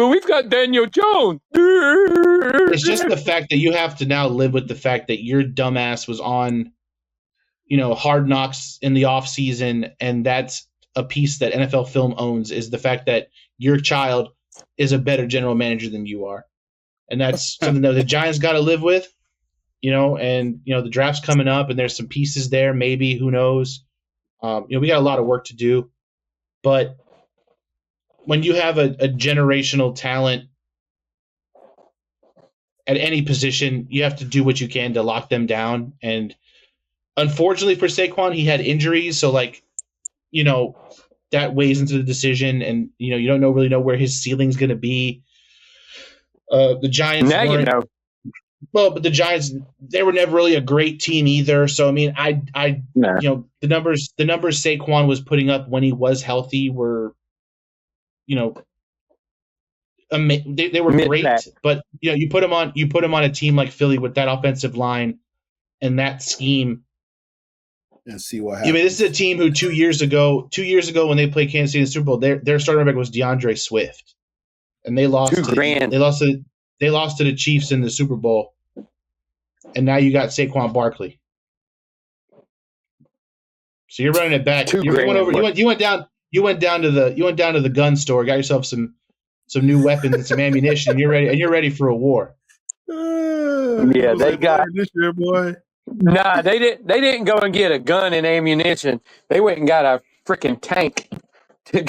we've got Daniel Jones. It's just the fact that you have to now live with the fact that your dumbass was on, Hard Knocks in the offseason, and that's a piece that NFL Film owns, is the fact that your child is a better general manager than you are. And that's something that the Giants got to live with, and, the draft's coming up, and there's some pieces there, maybe, who knows. We got a lot of work to do. But when you have a generational talent at any position, you have to do what you can to lock them down. And unfortunately for Saquon, he had injuries. So, that weighs into the decision. And, you don't really know where his ceiling's going to be. The Giants weren't. Well, but the Giants, they were never really a great team either. So, I mean, the numbers Saquon was putting up when he was healthy were, they were great, but you put him on a team like Philly with that offensive line and that scheme, and see what happens. I mean, this is a team who 2 years ago when they played Kansas City in the Super Bowl, their starting quarterback was DeAndre Swift, and they lost. They lost to the Chiefs in the Super Bowl, and now you got Saquon Barkley. So you're running it back. You went down. You went down to the gun store, got yourself some new weapons and some ammunition, and you're ready for a war. Yeah, they got this year, boy. Nah, they didn't go and get a gun and ammunition. They went and got a freaking tank. They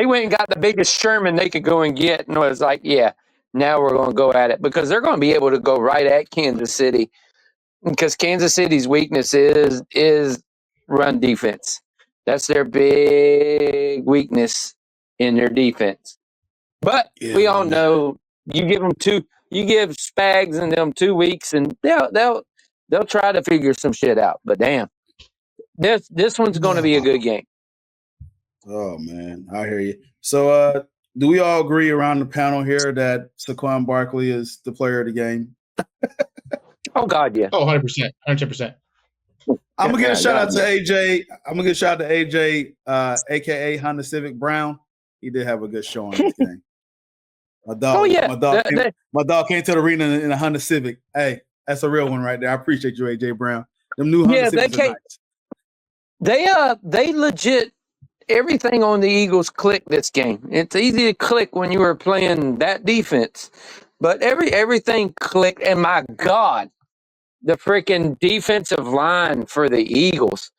went and got the biggest Sherman they could go and get, and was like, yeah, now we're going to go at it, because they're going to be able to go right at Kansas City, because Kansas City's weakness is run defense. That's their big weakness in their defense. But we all know you give Spags and them 2 weeks, and they'll try to figure some shit out. But damn, this one's going to be a good game. Oh man, I hear you. So, do we all agree around the panel here that Saquon Barkley is the player of the game? Oh God, yeah. Oh, 100%, 110%. I'm gonna give a shout out to AJ. I'm gonna give a shout out to AJ, aka Honda Civic Brown. He did have a good show on this game. My dog came to the arena in a Honda Civic. Hey, that's a real one right there. I appreciate you, AJ Brown. Them new Honda Yeah, Civics are nice. they legit everything on the Eagles clicked this game. It's easy to click when you were playing that defense, but everything clicked. And my God, the freaking defensive line for the Eagles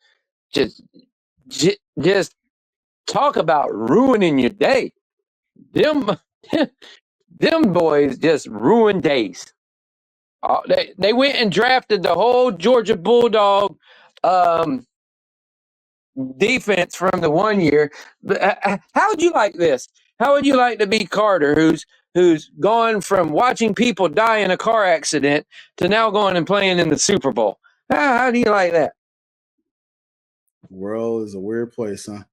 just talk about ruining your day. Them them boys just ruined days. They went and drafted the whole Georgia Bulldog defense from the 1 year. How would you like this? How would you like to be Carter, who's gone from watching people die in a car accident to now going and playing in the Super Bowl? How do you like that? The world is a weird place, huh?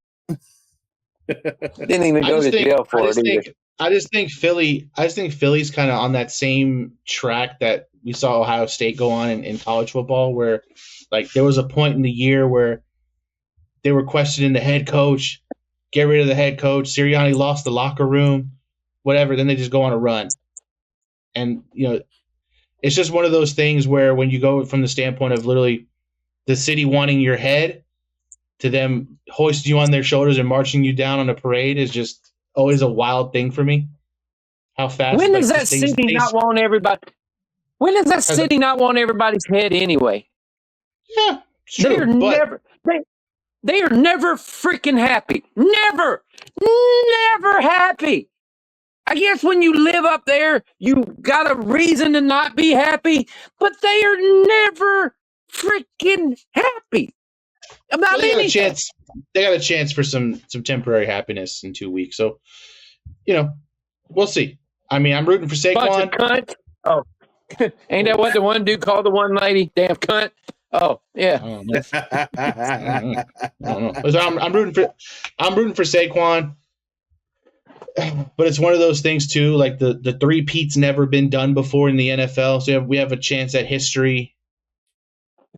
Didn't even go to jail for it either. I just think Philly's kind of on that same track that we saw Ohio State go on in college football, where like there was a point in the year where they were questioning the head coach, get rid of the head coach. Sirianni lost the locker room, whatever. Then they just go on a run. And, it's just one of those things where when you go from the standpoint of literally the city wanting your head to them hoisting you on their shoulders and marching you down on a parade is just always a wild thing for me. How fast? When does that city not want everybody? When does that city not want everybody's head anyway? Yeah, true, They are never freaking happy. Never happy. I guess when you live up there, you got a reason to not be happy, but they are never freaking happy about anything. They got a chance for some temporary happiness in 2 weeks. So, we'll see. I mean, I'm rooting for Saquon. Bunch of cunt. Oh, ain't that what the one dude called the one lady? Damn cunt. Oh, yeah. I don't know. So I'm rooting for Saquon, but it's one of those things too. Like the three-peat's never been done before in the NFL, so we have a chance at history.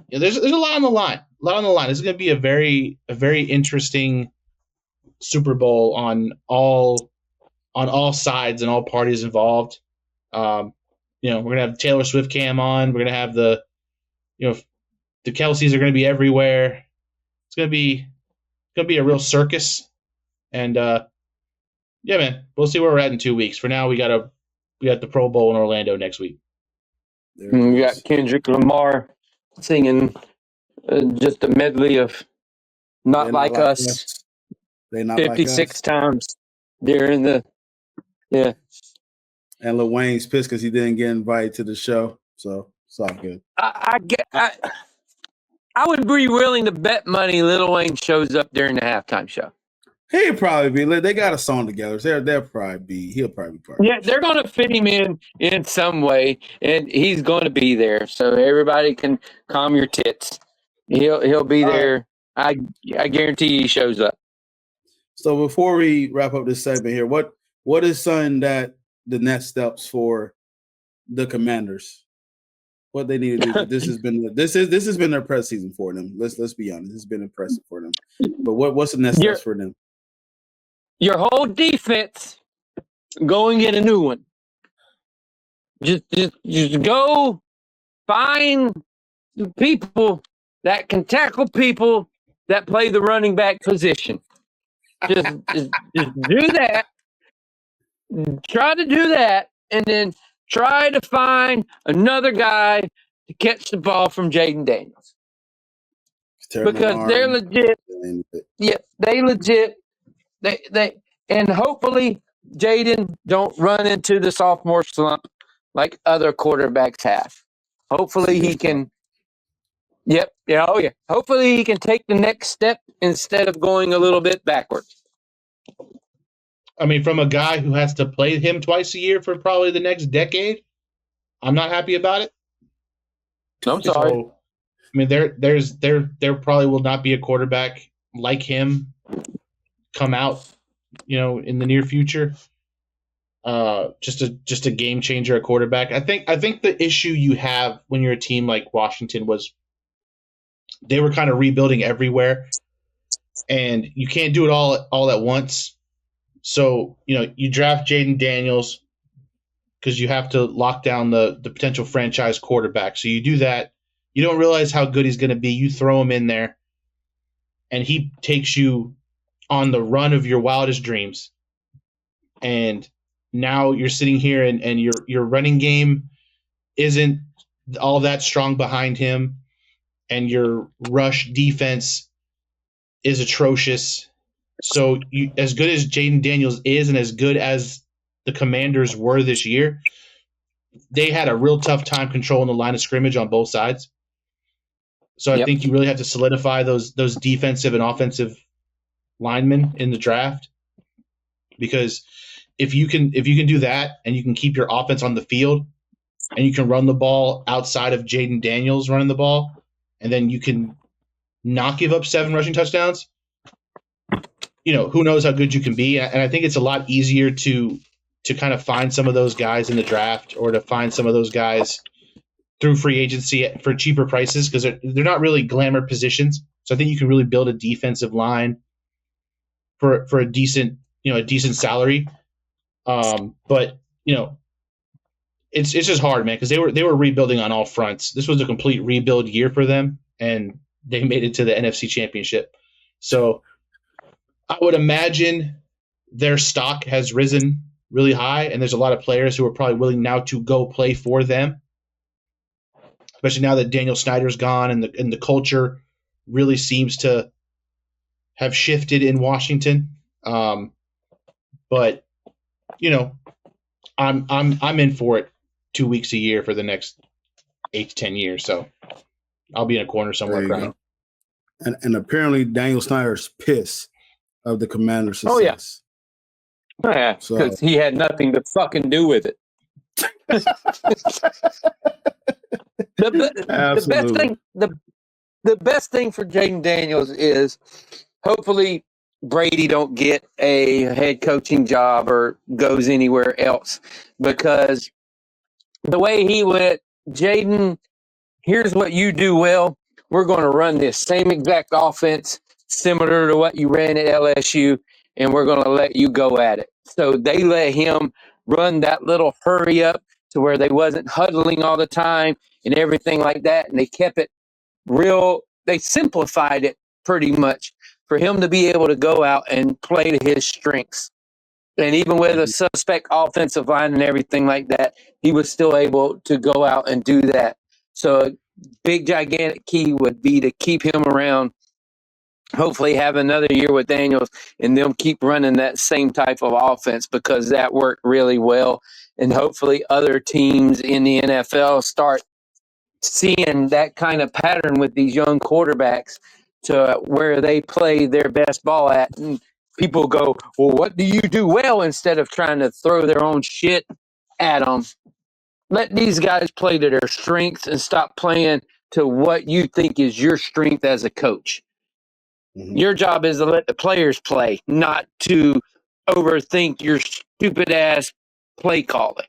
There's a lot on the line. This is going to be a very interesting Super Bowl on all sides and all parties involved. We're gonna have Taylor Swift cam on. We're gonna have the Kelseys are going to be everywhere. It's going to be a real circus. And yeah, man, we'll see where we're at in 2 weeks. For now, we got the Pro Bowl in Orlando next week. We got Kendrick Lamar singing just a medley of "Not Like Us" They not 56 like us. times during the And Lil Wayne's pissed because he didn't get invited to the show, so it's all good. I would be willing to bet money Lil Wayne shows up during the halftime show. He'll probably be. They got a song together. He'll probably be part of it. Yeah, they're going to fit him in some way, and he's going to be there, so everybody can calm your tits. He'll be there. I guarantee he shows up. So before we wrap up this segment here, what is something that the next steps for the Commanders? What they need to do. This has been their press season for them. Let's be honest. This has been impressive for them. But what's the next steps for them? Your whole defense, go and get a new one. Just go find people that can tackle people that play the running back position. Just do that. Try to do that, and then try to find another guy to catch the ball from Jaden Daniels. Because they're legit. Yeah, they legit. They and hopefully Jaden don't run into the sophomore slump like other quarterbacks have. Hopefully he can. Yep. Yeah. Oh yeah. Hopefully he can take the next step instead of going a little bit backwards. I mean, from a guy who has to play him twice a year for probably the next decade, I'm not happy about it. I'm sorry. So, I mean, there probably will not be a quarterback like him come out, in the near future. Just a game changer, a quarterback. I think the issue you have when you're a team like Washington was they were kind of rebuilding everywhere, and you can't do it all at once. So, you draft Jaden Daniels because you have to lock down the potential franchise quarterback. So you do that. You don't realize how good he's going to be. You throw him in there, and he takes you on the run of your wildest dreams. And now you're sitting here, and your running game isn't all that strong behind him, and your rush defense is atrocious. So as good as Jaden Daniels is, and as good as the Commanders were this year, they had a real tough time controlling the line of scrimmage on both sides. So I think you really have to solidify those defensive and offensive linemen in the draft, because if you can do that, and you can keep your offense on the field, and you can run the ball outside of Jaden Daniels running the ball, and then you can not give up 7 rushing touchdowns, who knows how good you can be. And I think it's a lot easier to kind of find some of those guys in the draft, or to find some of those guys through free agency for cheaper prices, because they're not really glamour positions. So I think you can really build a defensive line for a decent salary. But it's just hard, man, because they were rebuilding on all fronts. This was a complete rebuild year for them, and they made it to the NFC Championship. So I would imagine their stock has risen really high, and there's a lot of players who are probably willing now to go play for them, especially now that Daniel Snyder's gone, and the culture really seems to have shifted in Washington. But I'm in for it 2 weeks a year for the next 8 to 10 years. So I'll be in a corner somewhere crying. And apparently Daniel Snyder's pissed of the Commander's success. Oh yeah, because he had nothing to fucking do with it. The best thing for Jaden Daniels is hopefully Brady don't get a head coaching job or goes anywhere else, because the way he went, Jaden, here's what you do well. We're going to run this same exact offense similar to what you ran at LSU, and we're going to let you go at it. So they let him run that little hurry up to where they wasn't huddling all the time and everything like that, and they kept it real. They simplified it pretty much for him to be able to go out and play to his strengths. And even with a suspect offensive line and everything like that, he was still able to go out and do that. So a big, gigantic key would be to keep him around, hopefully have another year with Daniels, and them keep running that same type of offense, because that worked really well. And hopefully other teams in the NFL start seeing that kind of pattern with these young quarterbacks, to where they play their best ball at. And people go, well, what do you do well, instead of trying to throw their own shit at them. Let these guys play to their strengths and stop playing to what you think is your strength as a coach. Mm-hmm. Your job is to let the players play, not to overthink your stupid ass play calling.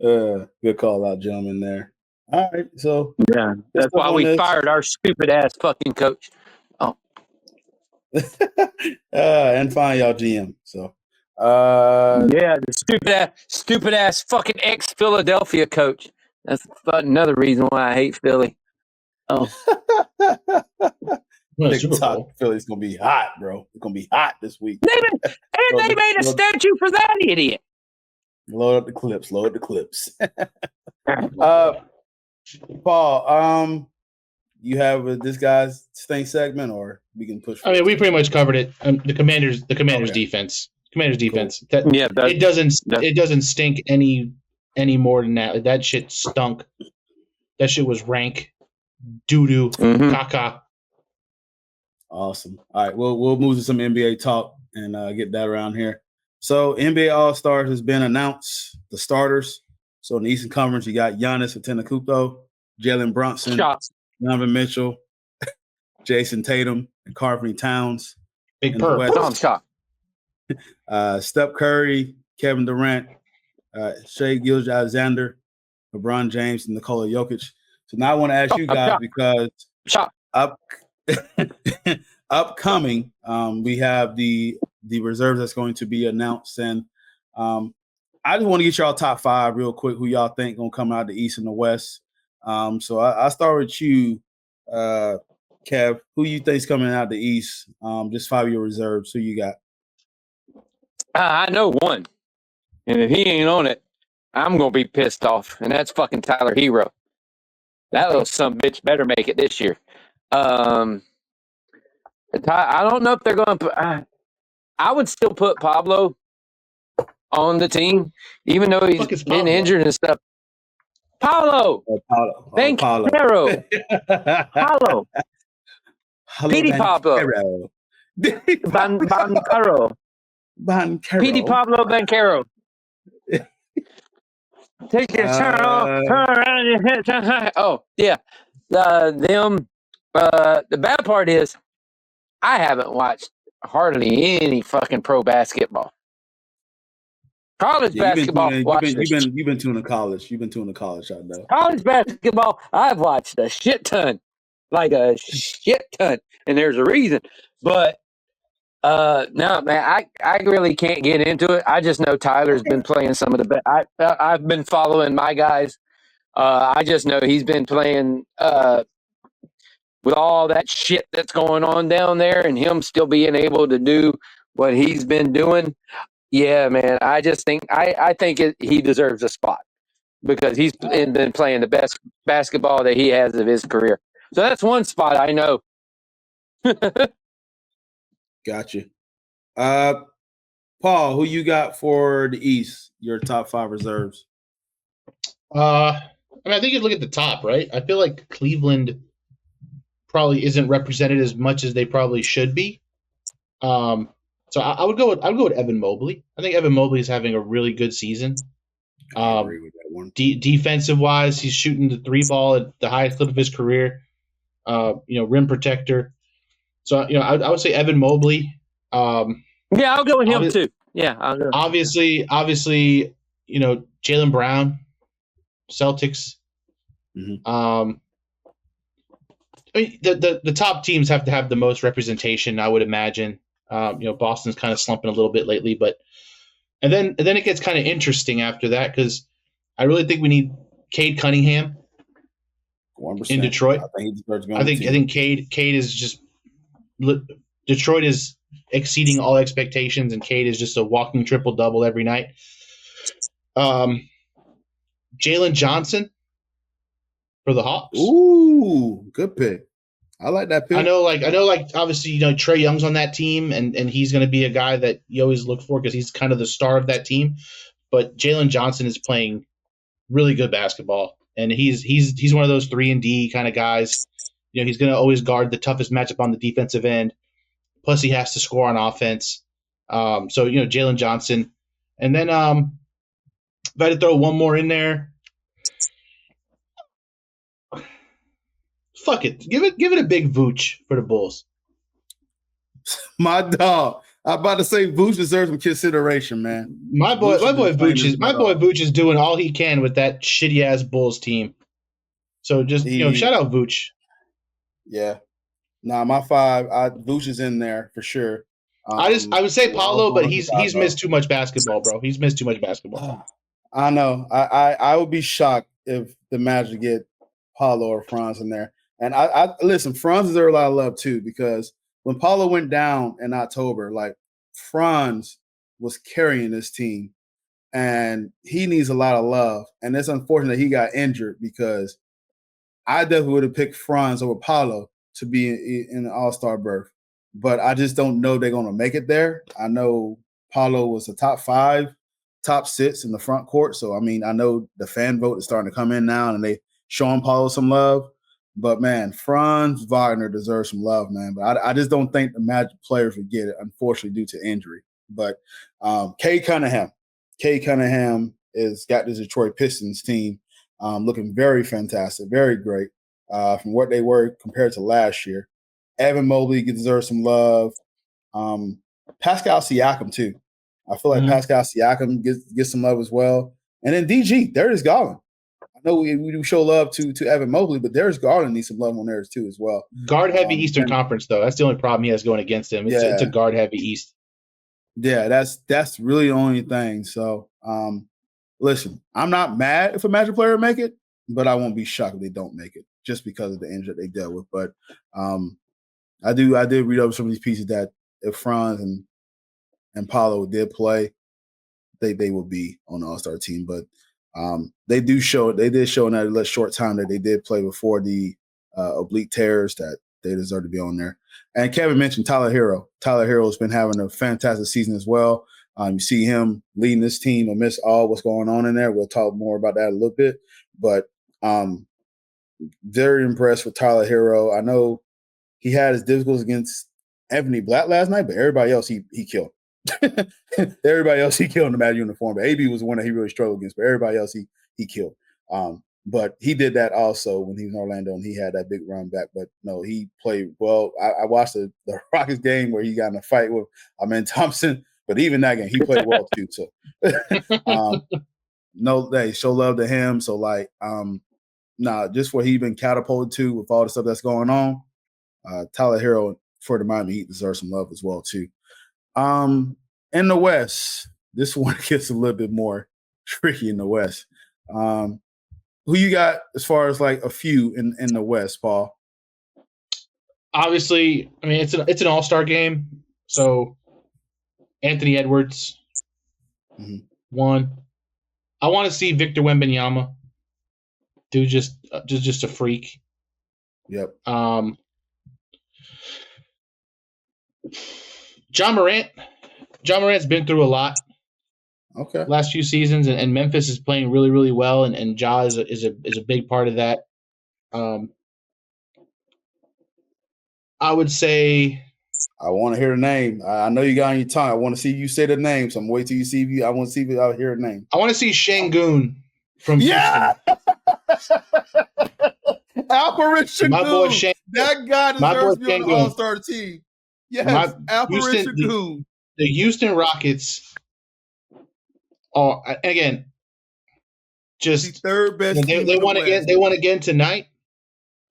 Good call out, gentlemen, there. All right, so yeah, that's why we fired our stupid ass fucking coach. Oh, and find y'all GM. So, yeah, the stupid ass fucking ex-Philadelphia coach. That's another reason why I hate Philly. Oh, Philly's gonna be hot, bro. It's gonna be hot this week. They made a statue for that idiot. Load up the clips. Paul, you have this guy's stink segment, or we can push? I mean, we pretty much covered it. The Commanders' defense. Commanders' defense. Cool. It doesn't stink any more than that. That shit stunk. That shit was rank, doo-doo, caca. Awesome. All right, we'll move to some NBA talk and get that around here. So NBA All-Stars has been announced, the starters. So in the Eastern Conference, you got Giannis Antetokounmpo, Jalen Brunson, Donovan Mitchell, Jason Tatum, and Karl Anthony Towns. Big Perk. Steph Curry, Kevin Durant, Shai Gilgeous-Alexander, LeBron James, and Nikola Jokic. So now I want to ask you guys, because upcoming, we have the reserves that's going to be announced, and I just want to get y'all top 5 real quick. Who y'all think gonna come out of the East and the West? So I start with you, Kev. Who you think's coming out of the East? Just 5-year reserves. Who you got? I know one, and if he ain't on it, I'm gonna be pissed off, and that's fucking Tyler Hero. That little son of a bitch better make it this year. I don't know if they're going to. I would still put Pablo on the team, even though he's been injured and stuff. Paulo, Banchero, Paulo, Petey Pablo, Banchero, Petey Pablo Banchero. Take your turn off. Oh yeah, the bad part is I haven't watched hardly any fucking pro basketball. College basketball. You've been tuning to college. You've been tuning to college. I know. College basketball. I've watched a shit ton, and there's a reason. But no, man, I really can't get into it. I just know Tyler's been playing some of the best. I've been following my guys. I just know he's been playing with all that shit that's going on down there, and him still being able to do what he's been doing. Yeah, man. I just think he deserves a spot because he's been playing the best basketball that he has of his career. So that's one spot I know. Gotcha. Paul, who you got for the East? Your top 5 reserves. I think you look at the top, right? I feel like Cleveland probably isn't represented as much as they probably should be. So I would go with Evan Mobley. I think Evan Mobley is having a really good season. I agree with that one. Defensive wise, he's shooting the 3 ball at the highest clip of his career. Rim protector. So I would say Evan Mobley. Yeah, I'll go with him too. Yeah, I'll go. Obviously, Jaylen Brown, Celtics. Mm-hmm. The top teams have to have the most representation, I would imagine. Boston's kind of slumping a little bit lately, and then it gets kind of interesting after that because I really think we need Cade Cunningham 100%. In Detroit. I think Cade is just Detroit is exceeding all expectations, and Cade is just a walking triple double every night. Jalen Johnson for the Hawks. Ooh, good pick. I like that pick. I know, obviously, Trae Young's on that team, and he's going to be a guy that you always look for because he's kind of the star of that team. But Jalen Johnson is playing really good basketball, and he's one of those 3-and-D kind of guys. He's going to always guard the toughest matchup on the defensive end. Plus, he has to score on offense. So Jalen Johnson, and then if I had to throw one more in there. Fuck it. Give it a big Vooch for the Bulls. My dog. I'm about to say Vooch deserves some consideration, man. My boy Vooch is doing all he can with that shitty ass Bulls team. So just shout out Vooch. Yeah. Nah, my 5, Vooch is in there for sure. I would say Paulo, but he's missed too much basketball, bro. He's missed too much basketball. I know. I would be shocked if the Magic get Paulo or Franz in there. And I listen, Franz deserves a lot of love too, because when Paulo went down in October, like Franz was carrying this team and he needs a lot of love. And it's unfortunate he got injured because I definitely would have picked Franz over Paulo to be in the All-Star berth. But I just don't know they're going to make it there. I know Paulo was a top 5, top 6 in the front court. So, I know the fan vote is starting to come in now and they showing Paulo some love. But, man, Franz Wagner deserves some love, man. But I just don't think the Magic players would get it, unfortunately, due to injury. But Cade Cunningham has got the Detroit Pistons team looking very fantastic, very great from what they were compared to last year. Evan Mobley deserves some love. Pascal Siakam, too. I feel like Pascal Siakam gets some love as well. And then DG, Darius Garland. I know we do show love to Evan Mobley, but Darius Garland needs some love on theirs too as well. Guard-heavy Eastern Conference, though. That's the only problem he has going against him. It's a guard-heavy East. Yeah, that's really the only thing. So, listen, I'm not mad if a Magic player make it, but I won't be shocked if they don't make it just because of the injury they dealt with. But I did read over some of these pieces that if Franz and Paulo did play, they would be on the All-Star team. But they did show in that short time that they did play before the oblique tears that they deserve to be on there. And Kevin mentioned Tyler Hero. Tyler Hero has been having a fantastic season as well. You see him leading this team amidst all what's going on in there. We'll talk more about that a little bit. But very impressed with Tyler Hero. I know he had his difficulties against Anthony Black last night, but everybody else he killed. Everybody else he killed in the Magic uniform. But AB was the one that he really struggled against, but everybody else he killed. But he did that also when he was in Orlando and he had that big run back. But no, he played well. I watched the Rockets game where he got in a fight with Amen Thompson, but even that game, he played well too. So no, they show love to him. So just where he been catapulted to with all the stuff that's going on, Tyler Hero for the Miami Heat deserves some love as well too. In the West, this one gets a little bit more tricky in the West. Who you got as far as like a few in the West, Paul? Obviously, I mean it's an all-star game, so Anthony Edwards, one. I want to see Victor Wembanyama. Dude, just a freak. Yep. John Morant's been through a lot. Okay. Last few seasons, and Memphis is playing really, really well, and Ja is a big part of that. I would say. I want to hear the name. I know you got on your tongue. I want to see you say the name. So I'm waiting till you see you. I want to see if I'll hear the name. I want to see Şengün from Houston. Alperen Şengün. My boy Şengün. That guy deserves to be on the All-Star team. Yes, Alperen Şengün. The Houston Rockets are, again, just the third best. They won again. They won again tonight.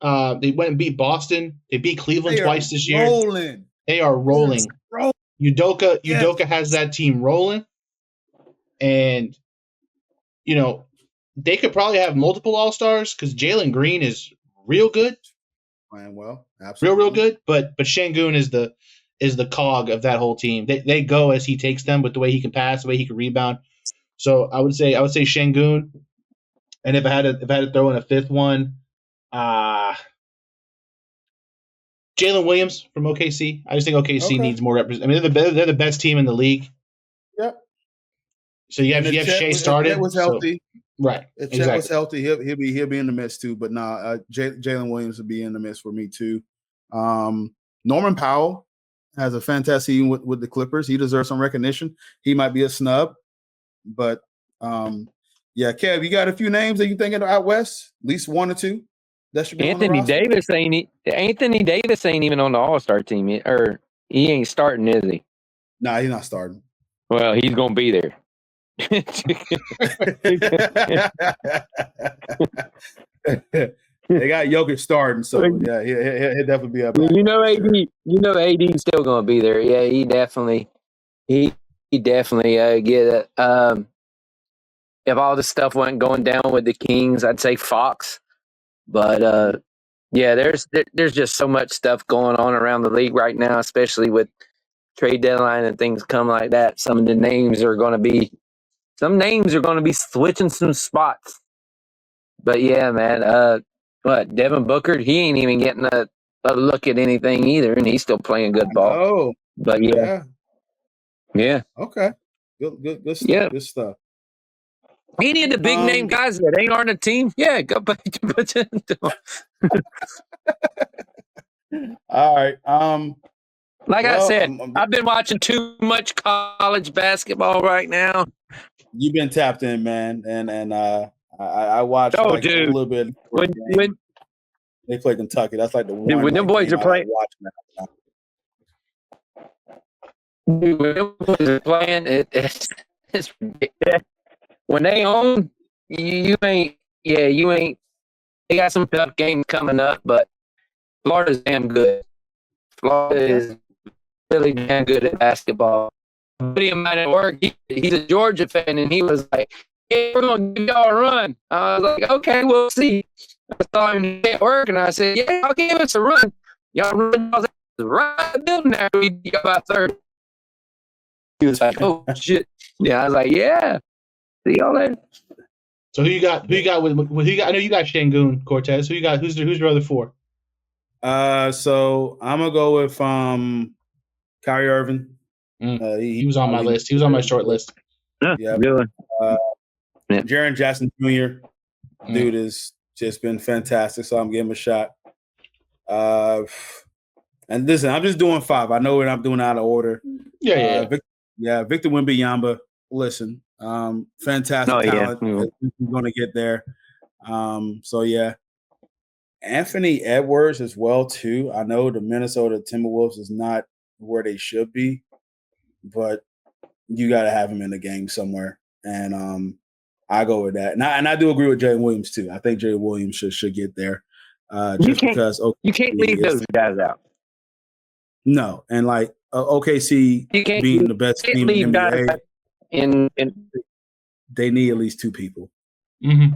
They went and beat Boston. They beat Cleveland twice this year. Rolling. They are rolling. Udoka has that team rolling, and they could probably have multiple All-Stars because Jalen Green is real good, playing well, absolutely, real good. But Şengün is the cog of that whole team. They go as he takes them with the way he can pass, the way he can rebound. So I would say Şengün, and if I had to throw in a fifth one, Jalen Williams from OKC. I just think OKC needs more representation. I mean, they're the best team in the league. Yep. So you have Shea started. Was healthy, right? If Chet was healthy, he'll be in the mix too. But Jalen Williams will be in the mix for me too. Norman Powell has a fantastic season with the Clippers. He deserves some recognition. He might be a snub, but Kev, you got a few names that you thinking out west? At least one or two. That should be Anthony Davis ain't even on the All-Star team yet, or he ain't starting, is he? Nah, he's not starting. Well, he's gonna be there. They got Jokic starting, so yeah, he'll definitely be up. AD's still gonna be there. Yeah, he definitely get it. If all this stuff wasn't going down with the Kings, I'd say Fox. But there's just so much stuff going on around the league right now, especially with trade deadline and things come like that. Some names are going to be switching some spots. But yeah, man. Devin Booker? He ain't even getting a look at anything either, and he's still playing good ball. Oh, but yeah. Okay, good stuff. Yeah. Good stuff. Any of the big name guys that ain't on the team, go back. All right. I said, I've been watching too much college basketball right now. You've been tapped in, man, and I watched a little bit. When they play Kentucky, that's like the one. When them boys are playing, when them boys are playing, it's ridiculous. When they own, you ain't. They got some tough games coming up, but Florida's damn good. Florida is really damn good at basketball. A buddy of mine at work, he's a Georgia fan, and he was like, "Yeah, we're gonna give y'all a run." I was like, "Okay, we'll see." I saw him at work, and I said, "Yeah, I'll give us a run. Y'all run y'all's right the building after we got about 30." He was like, "Oh shit!" Yeah, I was like, "Yeah, see y'all later." So who you got? Who you got with who you got? I know you got Şengün, Cortez. Who you got? Who's your other four? So I'm gonna go with Kyrie Irving. He was on my list. He was on my short list. Yeah. Good. Jaren Jackson Jr. Dude has just been fantastic, so I'm giving him a shot. And listen, I'm just doing 5. I know what I'm doing out of order. Yeah. Victor Wembanyama. Listen, fantastic talent. He's going to get there. So yeah, Anthony Edwards as well too. I know the Minnesota Timberwolves is not where they should be, but you got to have him in the game somewhere, and I go with that. And I do agree with Jalen Williams too. I think Jalen Williams should get there, because you can't leave those guys out. No, and like OKC being the best team in the NBA, and they need at least 2 people. Mm-hmm.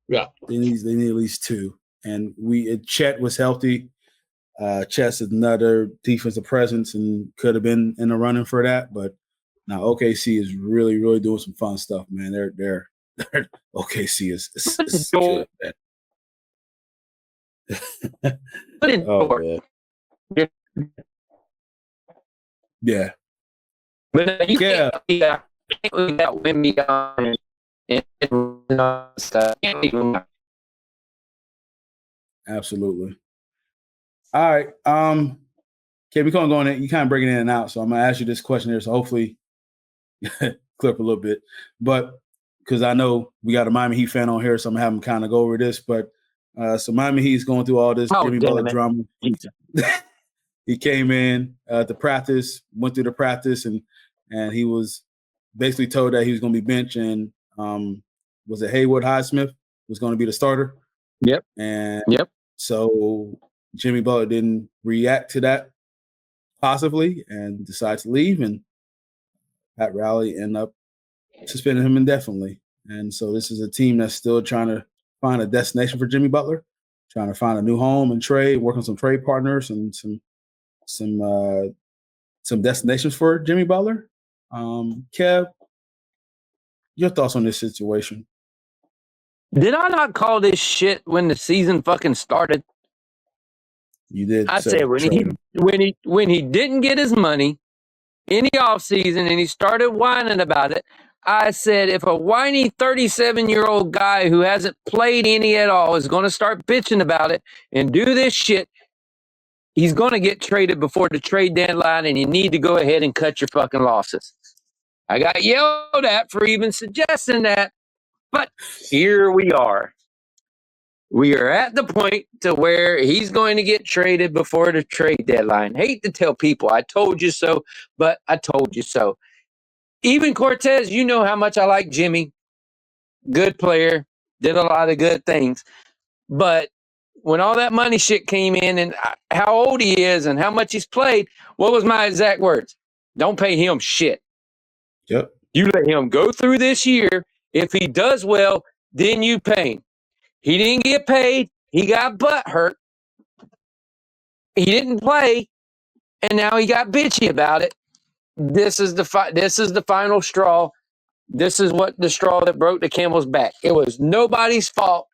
Yeah, they need at least 2. And Chet was healthy. Chet's another defensive presence and could have been in the running for that, but now OKC is really, really doing some fun stuff, man. They're OKC is good, man. Oh man. Yeah. But you can't leave that Wemby and stuff. Absolutely. All right. Okay, we're gonna go on it. You kind of breaking in and out, so I'm gonna ask you this question here. So hopefully clip a little bit. But because I know we got a Miami Heat fan on here, so I'm gonna have him kind of go over this. But so Miami Heat's going through all this Jimmy Butler drama. He came in to practice, went through the practice, and he was basically told that he was going to be benched. And was it Haywood Highsmith was going to be the starter? Yep. And so Jimmy Butler didn't react to that possibly and decided to leave. And Pat Riley ended up suspending him indefinitely. And so this is a team that's still trying to find a destination for Jimmy Butler, trying to find a new home and trade, work on some trade partners and some destinations for Jimmy Butler. Kev, your thoughts on this situation? Did I not call this shit when the season fucking started? You did. I said when he didn't get his money in the offseason and he started whining about it, I said if a whiny 37-year-old guy who hasn't played any at all is going to start bitching about it and do this shit, he's going to get traded before the trade deadline, and you need to go ahead and cut your fucking losses. I got yelled at for even suggesting that, but here we are. We are at the point to where he's going to get traded before the trade deadline. Hate to tell people I told you so, but I told you so. Even Cortez, you know how much I like Jimmy. Good player, did a lot of good things. But when all that money shit came in and how old he is and how much he's played, what was my exact words? Don't pay him shit. Yep. You let him go through this year. If he does well, then you pay him. He didn't get paid. He got butt hurt. He didn't play, and now he got bitchy about it. This is the final straw. This is what the straw that broke the camel's back. It was nobody's fault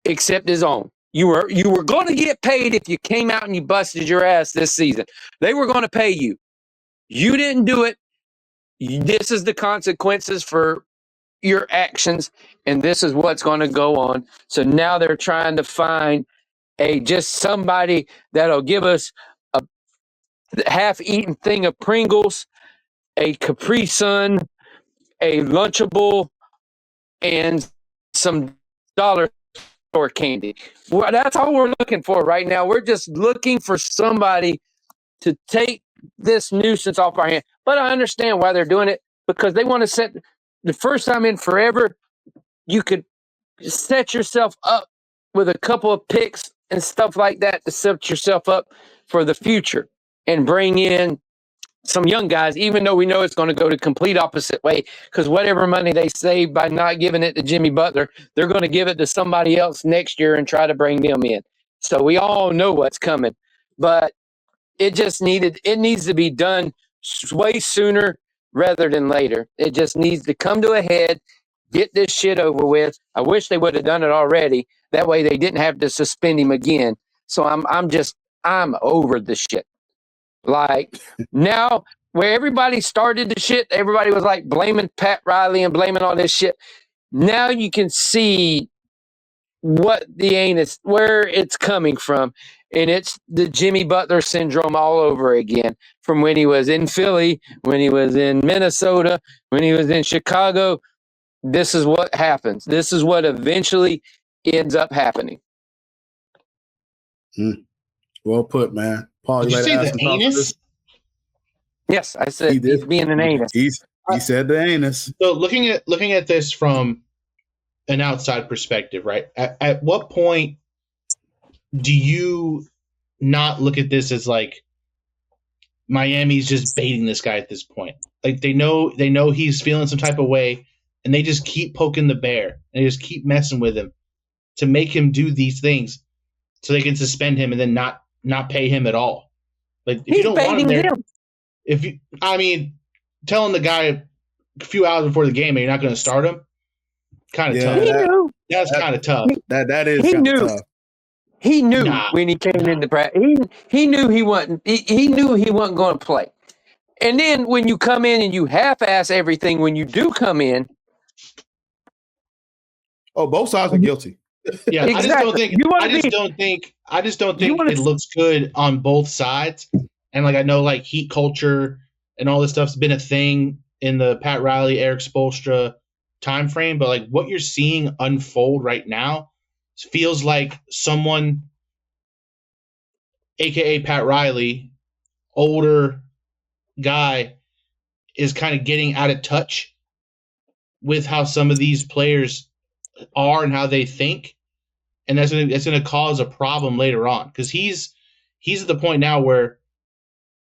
except his own. You were going to get paid if you came out and you busted your ass this season. They were going to pay you. You didn't do it. This is the consequences for your actions, and this is what's going to go on. So now they're trying to find just somebody that'll give us a half-eaten thing of Pringles, a Capri Sun, a Lunchable, and some dollar store candy. Well, that's all we're looking for right now. We're just looking for somebody to take this nuisance off our hand. But I understand why they're doing it, because they want to set the first time in forever. You could set yourself up with a couple of picks and stuff like that to set yourself up for the future and bring in some young guys, even though we know it's going to go the complete opposite way, because whatever money they save by not giving it to Jimmy Butler, they're going to give it to somebody else next year and try to bring them in. So we all know what's coming, but it needs to be done way sooner rather than later. It just needs to come to a head, get this shit over with. I wish they would have done it already. That way they didn't have to suspend him again. So I'm over the shit. Like now, where everybody started the shit, everybody was like blaming Pat Riley and blaming all this shit. Now you can see where it's coming from. And it's the Jimmy Butler syndrome all over again, from when he was in Philly, when he was in Minnesota, when he was in Chicago. This is what happens. This is what eventually ends up happening. Well put, man. Paul, did you say the anus? Yes, I said he's being an anus. He said the anus. So looking at this from an outside perspective, right? At what point do you not look at this as like Miami's just baiting this guy at this point? Like they know he's feeling some type of way, and they just keep poking the bear and they just keep messing with him to make him do these things so they can suspend him and then not pay him at all. Like if you don't want him there, telling the guy a few hours before the game and you're not going to start him, kind of tough. That's kind of tough. That is kind of tough. He knew when he came into practice. He knew he wasn't. He knew he wasn't going to play. And then when you come in and you half-ass everything, when you do come in, both sides are guilty. Yeah, exactly. I just don't think it looks good on both sides. And like I know, like heat culture and all this stuff's been a thing in the Pat Riley, Eric Spoelstra time frame, but like what you're seeing unfold right now feels like someone, aka Pat Riley, older guy, is kind of getting out of touch with how some of these players are and how they think, and that's going to cause a problem later on, because he's at the point now where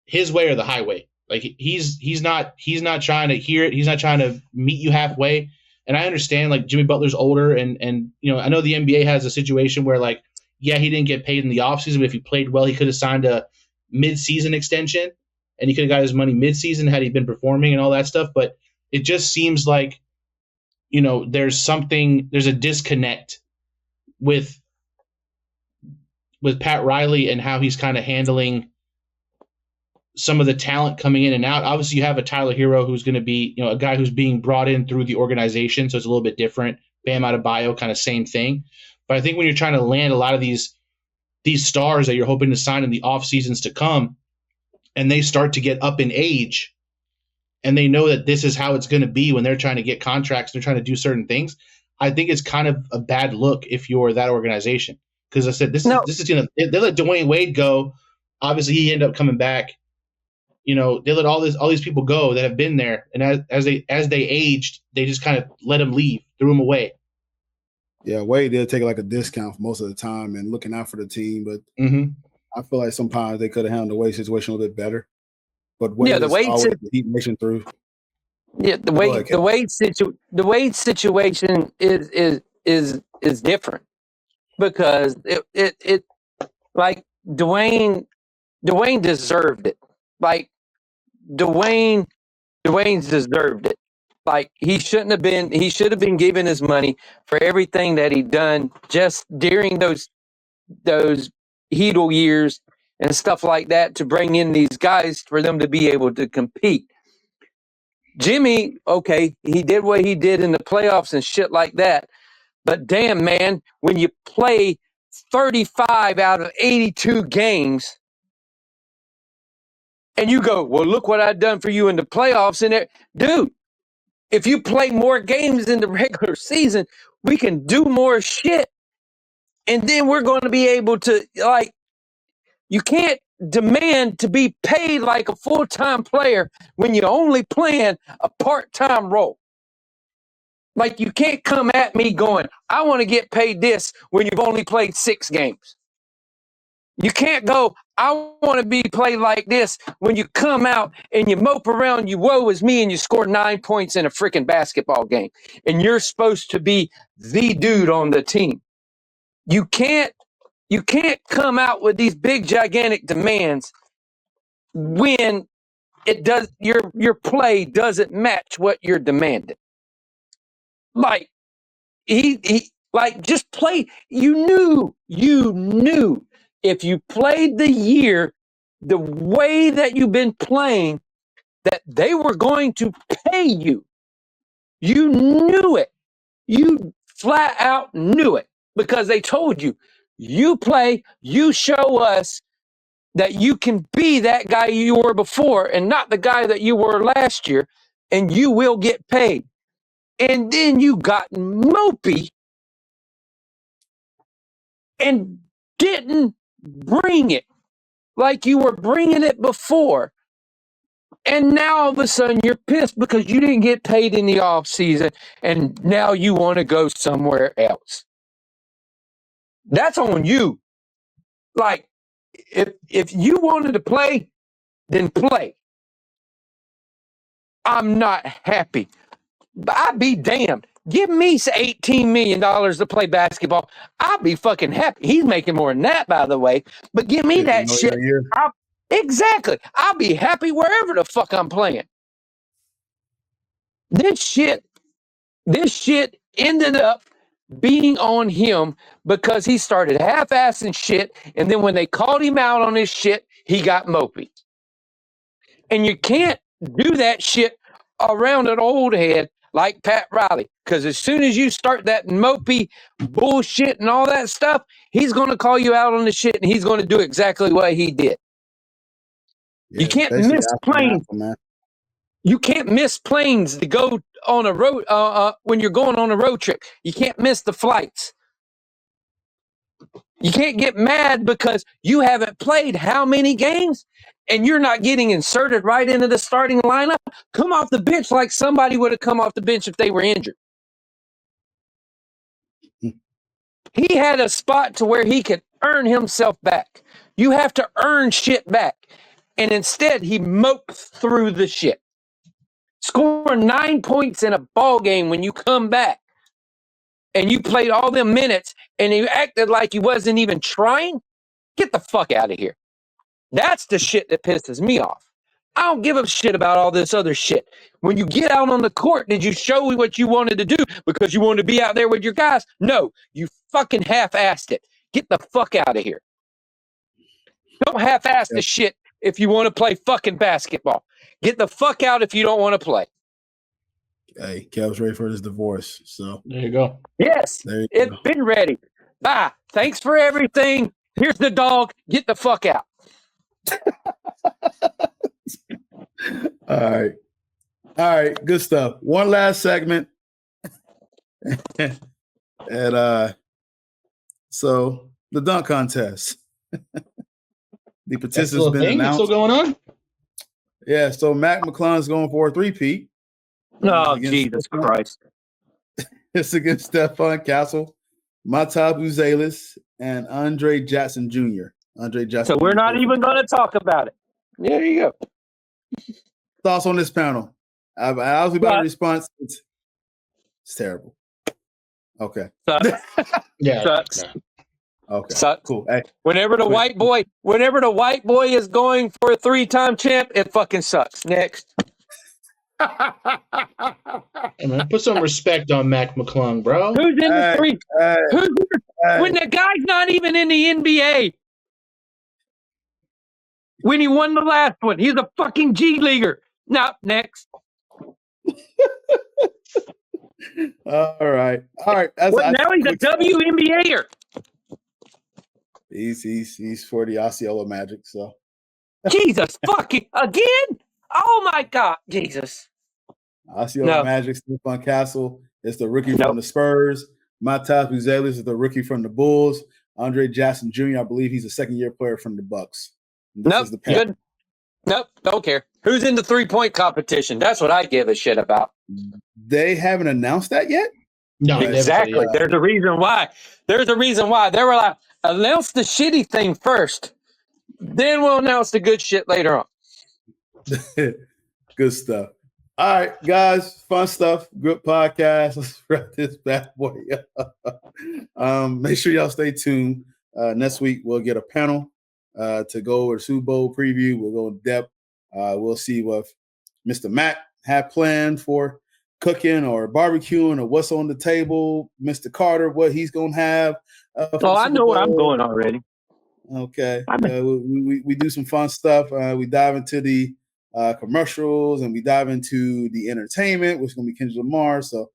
his way or the highway. Like he's not trying to hear it. He's not trying to meet you halfway. And I understand, like, Jimmy Butler's older, and I know the NBA has a situation where, like, yeah, he didn't get paid in the offseason, but if he played well, he could have signed a mid-season extension, and he could have got his money mid-season had he been performing and all that stuff. But it just seems like, there's a disconnect with Pat Riley and how he's kind of handling some of the talent coming in and out. Obviously, you have a Tyler Hero who's going to be, a guy who's being brought in through the organization, so it's a little bit different. Bam Adebayo, kind of same thing. But I think when you're trying to land a lot of these stars that you're hoping to sign in the off seasons to come, and they start to get up in age, and they know that this is how it's going to be when they're trying to get contracts, they're trying to do certain things, I think it's kind of a bad look if you're that organization. Because I said, they let Dwayne Wade go. Obviously, he ended up coming back. They let all these people go that have been there, and as they aged, they just kind of let them leave, threw them away. Yeah, Wade did take like a discount for most of the time and looking out for the team, but I feel like sometimes they could have handled the Wade situation a little bit better. But Wade the Wade nation through. Yeah, the Wade situation is different, because it like Dwayne deserved it. Like Dwayne's deserved it. Like he should have been given his money for everything that he done just during those Heedle years and stuff like that, to bring in these guys for them to be able to compete. Jimmy, okay, he did what he did in the playoffs and shit like that. But damn, man, when you play 35 out of 82 games and you go, well, look what I've done for you in the playoffs. And dude, if you play more games in the regular season, we can do more shit. And then we're going to be able to, like, you can't demand to be paid like a full-time player when you're only playing a part-time role. Like, you can't come at me going, I want to get paid this when you've only played 6 games. You can't go, I want to be played like this when you come out and you mope around, you woe is me, and you score 9 points in a freaking basketball game. And you're supposed to be the dude on the team. You can't come out with these big, gigantic demands when it does your play doesn't match what you're demanding. Like he like just play. You knew if you played the year the way that you've been playing that they were going to pay you. You knew it. You flat out knew it because they told you, you play, you show us that you can be that guy you were before and not the guy that you were last year, and you will get paid. And then you got mopey and didn't bring it like you were bringing it before. And now all of a sudden you're pissed because you didn't get paid in the off season, and now you want to go somewhere else. That's on you. Like, if you wanted to play, then play. I'm not happy. But I'd be damned. Give me $18 million to play basketball. I'll be fucking happy. He's making more than that, by the way. But give me that shit. Exactly. I'll be happy wherever the fuck I'm playing. This shit ended up being on him because he started half-assing shit, and then when they called him out on his shit, he got mopey. And you can't do that shit around an old head like Pat Riley, because as soon as you start that mopey bullshit and all that stuff, he's going to call you out on the shit, and he's going to do exactly what he did. Yeah, you can't miss planes. You can't miss planes to go on a road when you're going on a road trip. You can't miss the flights. You can't get mad because you haven't played how many games and you're not getting inserted right into the starting lineup. Come off the bench like somebody would have come off the bench if they were injured. He had a spot to where he could earn himself back. You have to earn shit back. And instead, he moped through the shit. Scoring 9 points in a ball game when you come back and you played all them minutes and you acted like you wasn't even trying. Get the fuck out of here. That's the shit that pisses me off. I don't give a shit about all this other shit. When you get out on the court, did you show me what you wanted to do because you wanted to be out there with your guys? No, you fucking half-assed it. Get the fuck out of here. Don't half-ass the shit if you want to play fucking basketball. Get the fuck out if you don't want to play. Hey, Kev's ready for this divorce. So there you go. Yes, it's been ready. Bye. Thanks for everything. Here's the dog. Get the fuck out. All right. Good stuff. One last segment. And so the dunk contest. The participants have been announced. Still going on? Yeah, so Mac McClung's going for a three-peat. Oh, Jesus Christ. It's against Stephon Castle, Matabu Zalis, and Andre Jackson Jr. So we're not even going to talk about it. There you go. Thoughts on this panel? I was about a response. It's terrible. Okay. Yeah. Sucks. Yeah. Okay. Sucks. Cool. Hey, whenever the white boy is going for a 3-time champ, it fucking sucks. Next. Hey, man, put some respect on Mac McClung, bro. Who's in the three? When the guy's not even in the NBA. When he won the last one, he's a fucking G leaguer. No, next. All right. Now he's a WNBAer. He's for the Osceola Magic. So Jesus fucking again. Oh my God, Jesus. Osceola Magic, Stephon Castle is the rookie from the Spurs. Matabu Zalis is the rookie from the Bulls. Andre Jackson Jr., I believe he's a second-year player from the Bucks. Good. Nope, don't care. Who's in the 3-point competition? That's what I give a shit about. They haven't announced that yet? No, exactly. There's a reason why. They were like, Announce the shitty thing first. Then we'll announce the good shit later on. Good stuff. All right, guys, fun stuff. Good podcast. Let's wrap this bad boy up. Make sure y'all stay tuned. Next week, we'll get a panel to go over the Super Bowl preview. We'll go in depth. We'll see what Mr. Matt had planned for cooking or barbecuing or what's on the table. Mr. Carter, what he's going to have. I know where I'm going already. Okay. We do some fun stuff. We dive into the commercials and we dive into the entertainment, which is going to be Kendrick Lamar. So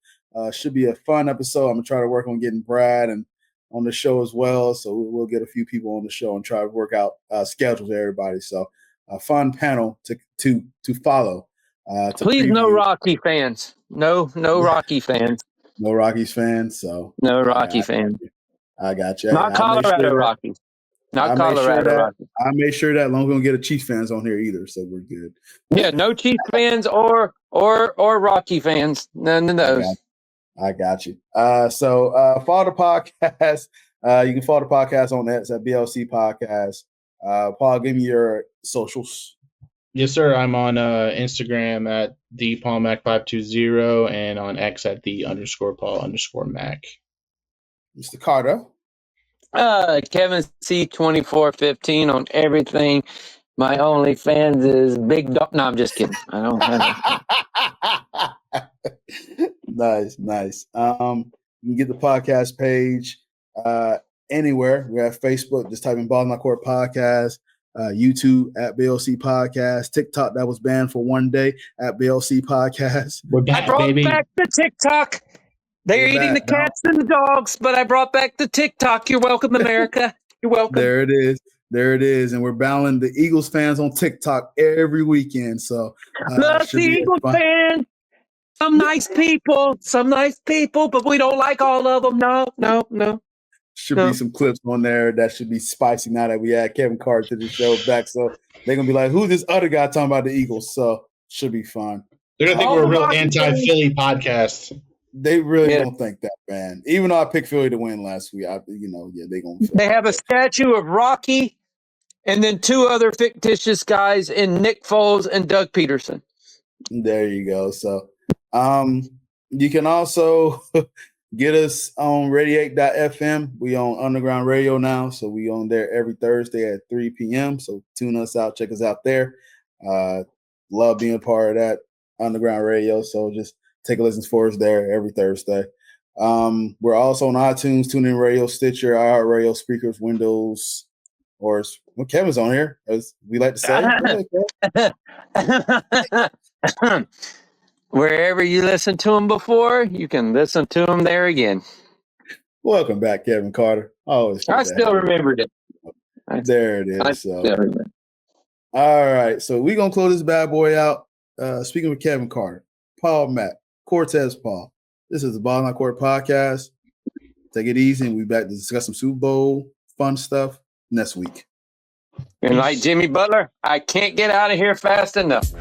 should be a fun episode. I'm going to try to work on getting Brad and on the show as well. So we'll get a few people on the show and try to work out schedules for everybody. So a fun panel to follow. Please, no Rocky fans. No Rocky fans. No Rockies fans. So no Rocky fans. I got you. Not Colorado Rockies. Not Colorado Rockies. I made sure that long we don't get a Chiefs fans on here either, so we're good. Yeah, no Chiefs fans or Rocky fans. None of those. I got you. So follow the podcast. You can follow the podcast on X at BLC Podcast. Paul, give me your socials. Yes, sir. I'm on Instagram at thepaulmac520 and on X at _Paul_Mac. Mr. Carter. Kevin C2415 on everything. My OnlyFans is Big Dog. No, I'm just kidding. I don't have it. Nice. You can get the podcast page anywhere. We have Facebook. Just type in Ball Not Court Podcast. YouTube at BLC Podcast. TikTok that was banned for one day at BLC Podcast. We're back, I brought baby. back the TikTok. They're eating the cats and the dogs, but I brought back the TikTok. You're welcome, America. You're welcome. There it is. And we're battling the Eagles fans on TikTok every weekend. So love the Eagles fans. Some nice people, but we don't like all of them. No. Should be some clips on there that should be spicy now that we had Kevin Carter to the show back. So they're going to be like, who's this other guy talking about the Eagles? So should be fun. They're going to think we're a real anti-Philly podcast. They really don't think that, man. Even though I picked Philly to win last week, they're going to. They have a statue of Rocky and then two other fictitious guys in Nick Foles and Doug Peterson. There you go. So you can also get us on Radiate.fm. We on Underground Radio now, so we on there every Thursday at 3 p.m. So tune us out, check us out there. Love being a part of that Underground Radio. So just take a listen for us there every Thursday. We're also on iTunes, TuneIn Radio, Stitcher, iHeartRadio, Spreakers, Windows, or Kevin's on here, as we like to say. Wherever you listened to them before, you can listen to them there again. Welcome back, Kevin Carter. I still remembered it. There it is. All right, so we're going to close this bad boy out. Speaking with Kevin Carter, Paul Matt, Cortez Paul. This is the Ball Not Court Podcast. Take it easy, and we'll be back to discuss some Super Bowl fun stuff next week. And like Jimmy Butler, I can't get out of here fast enough.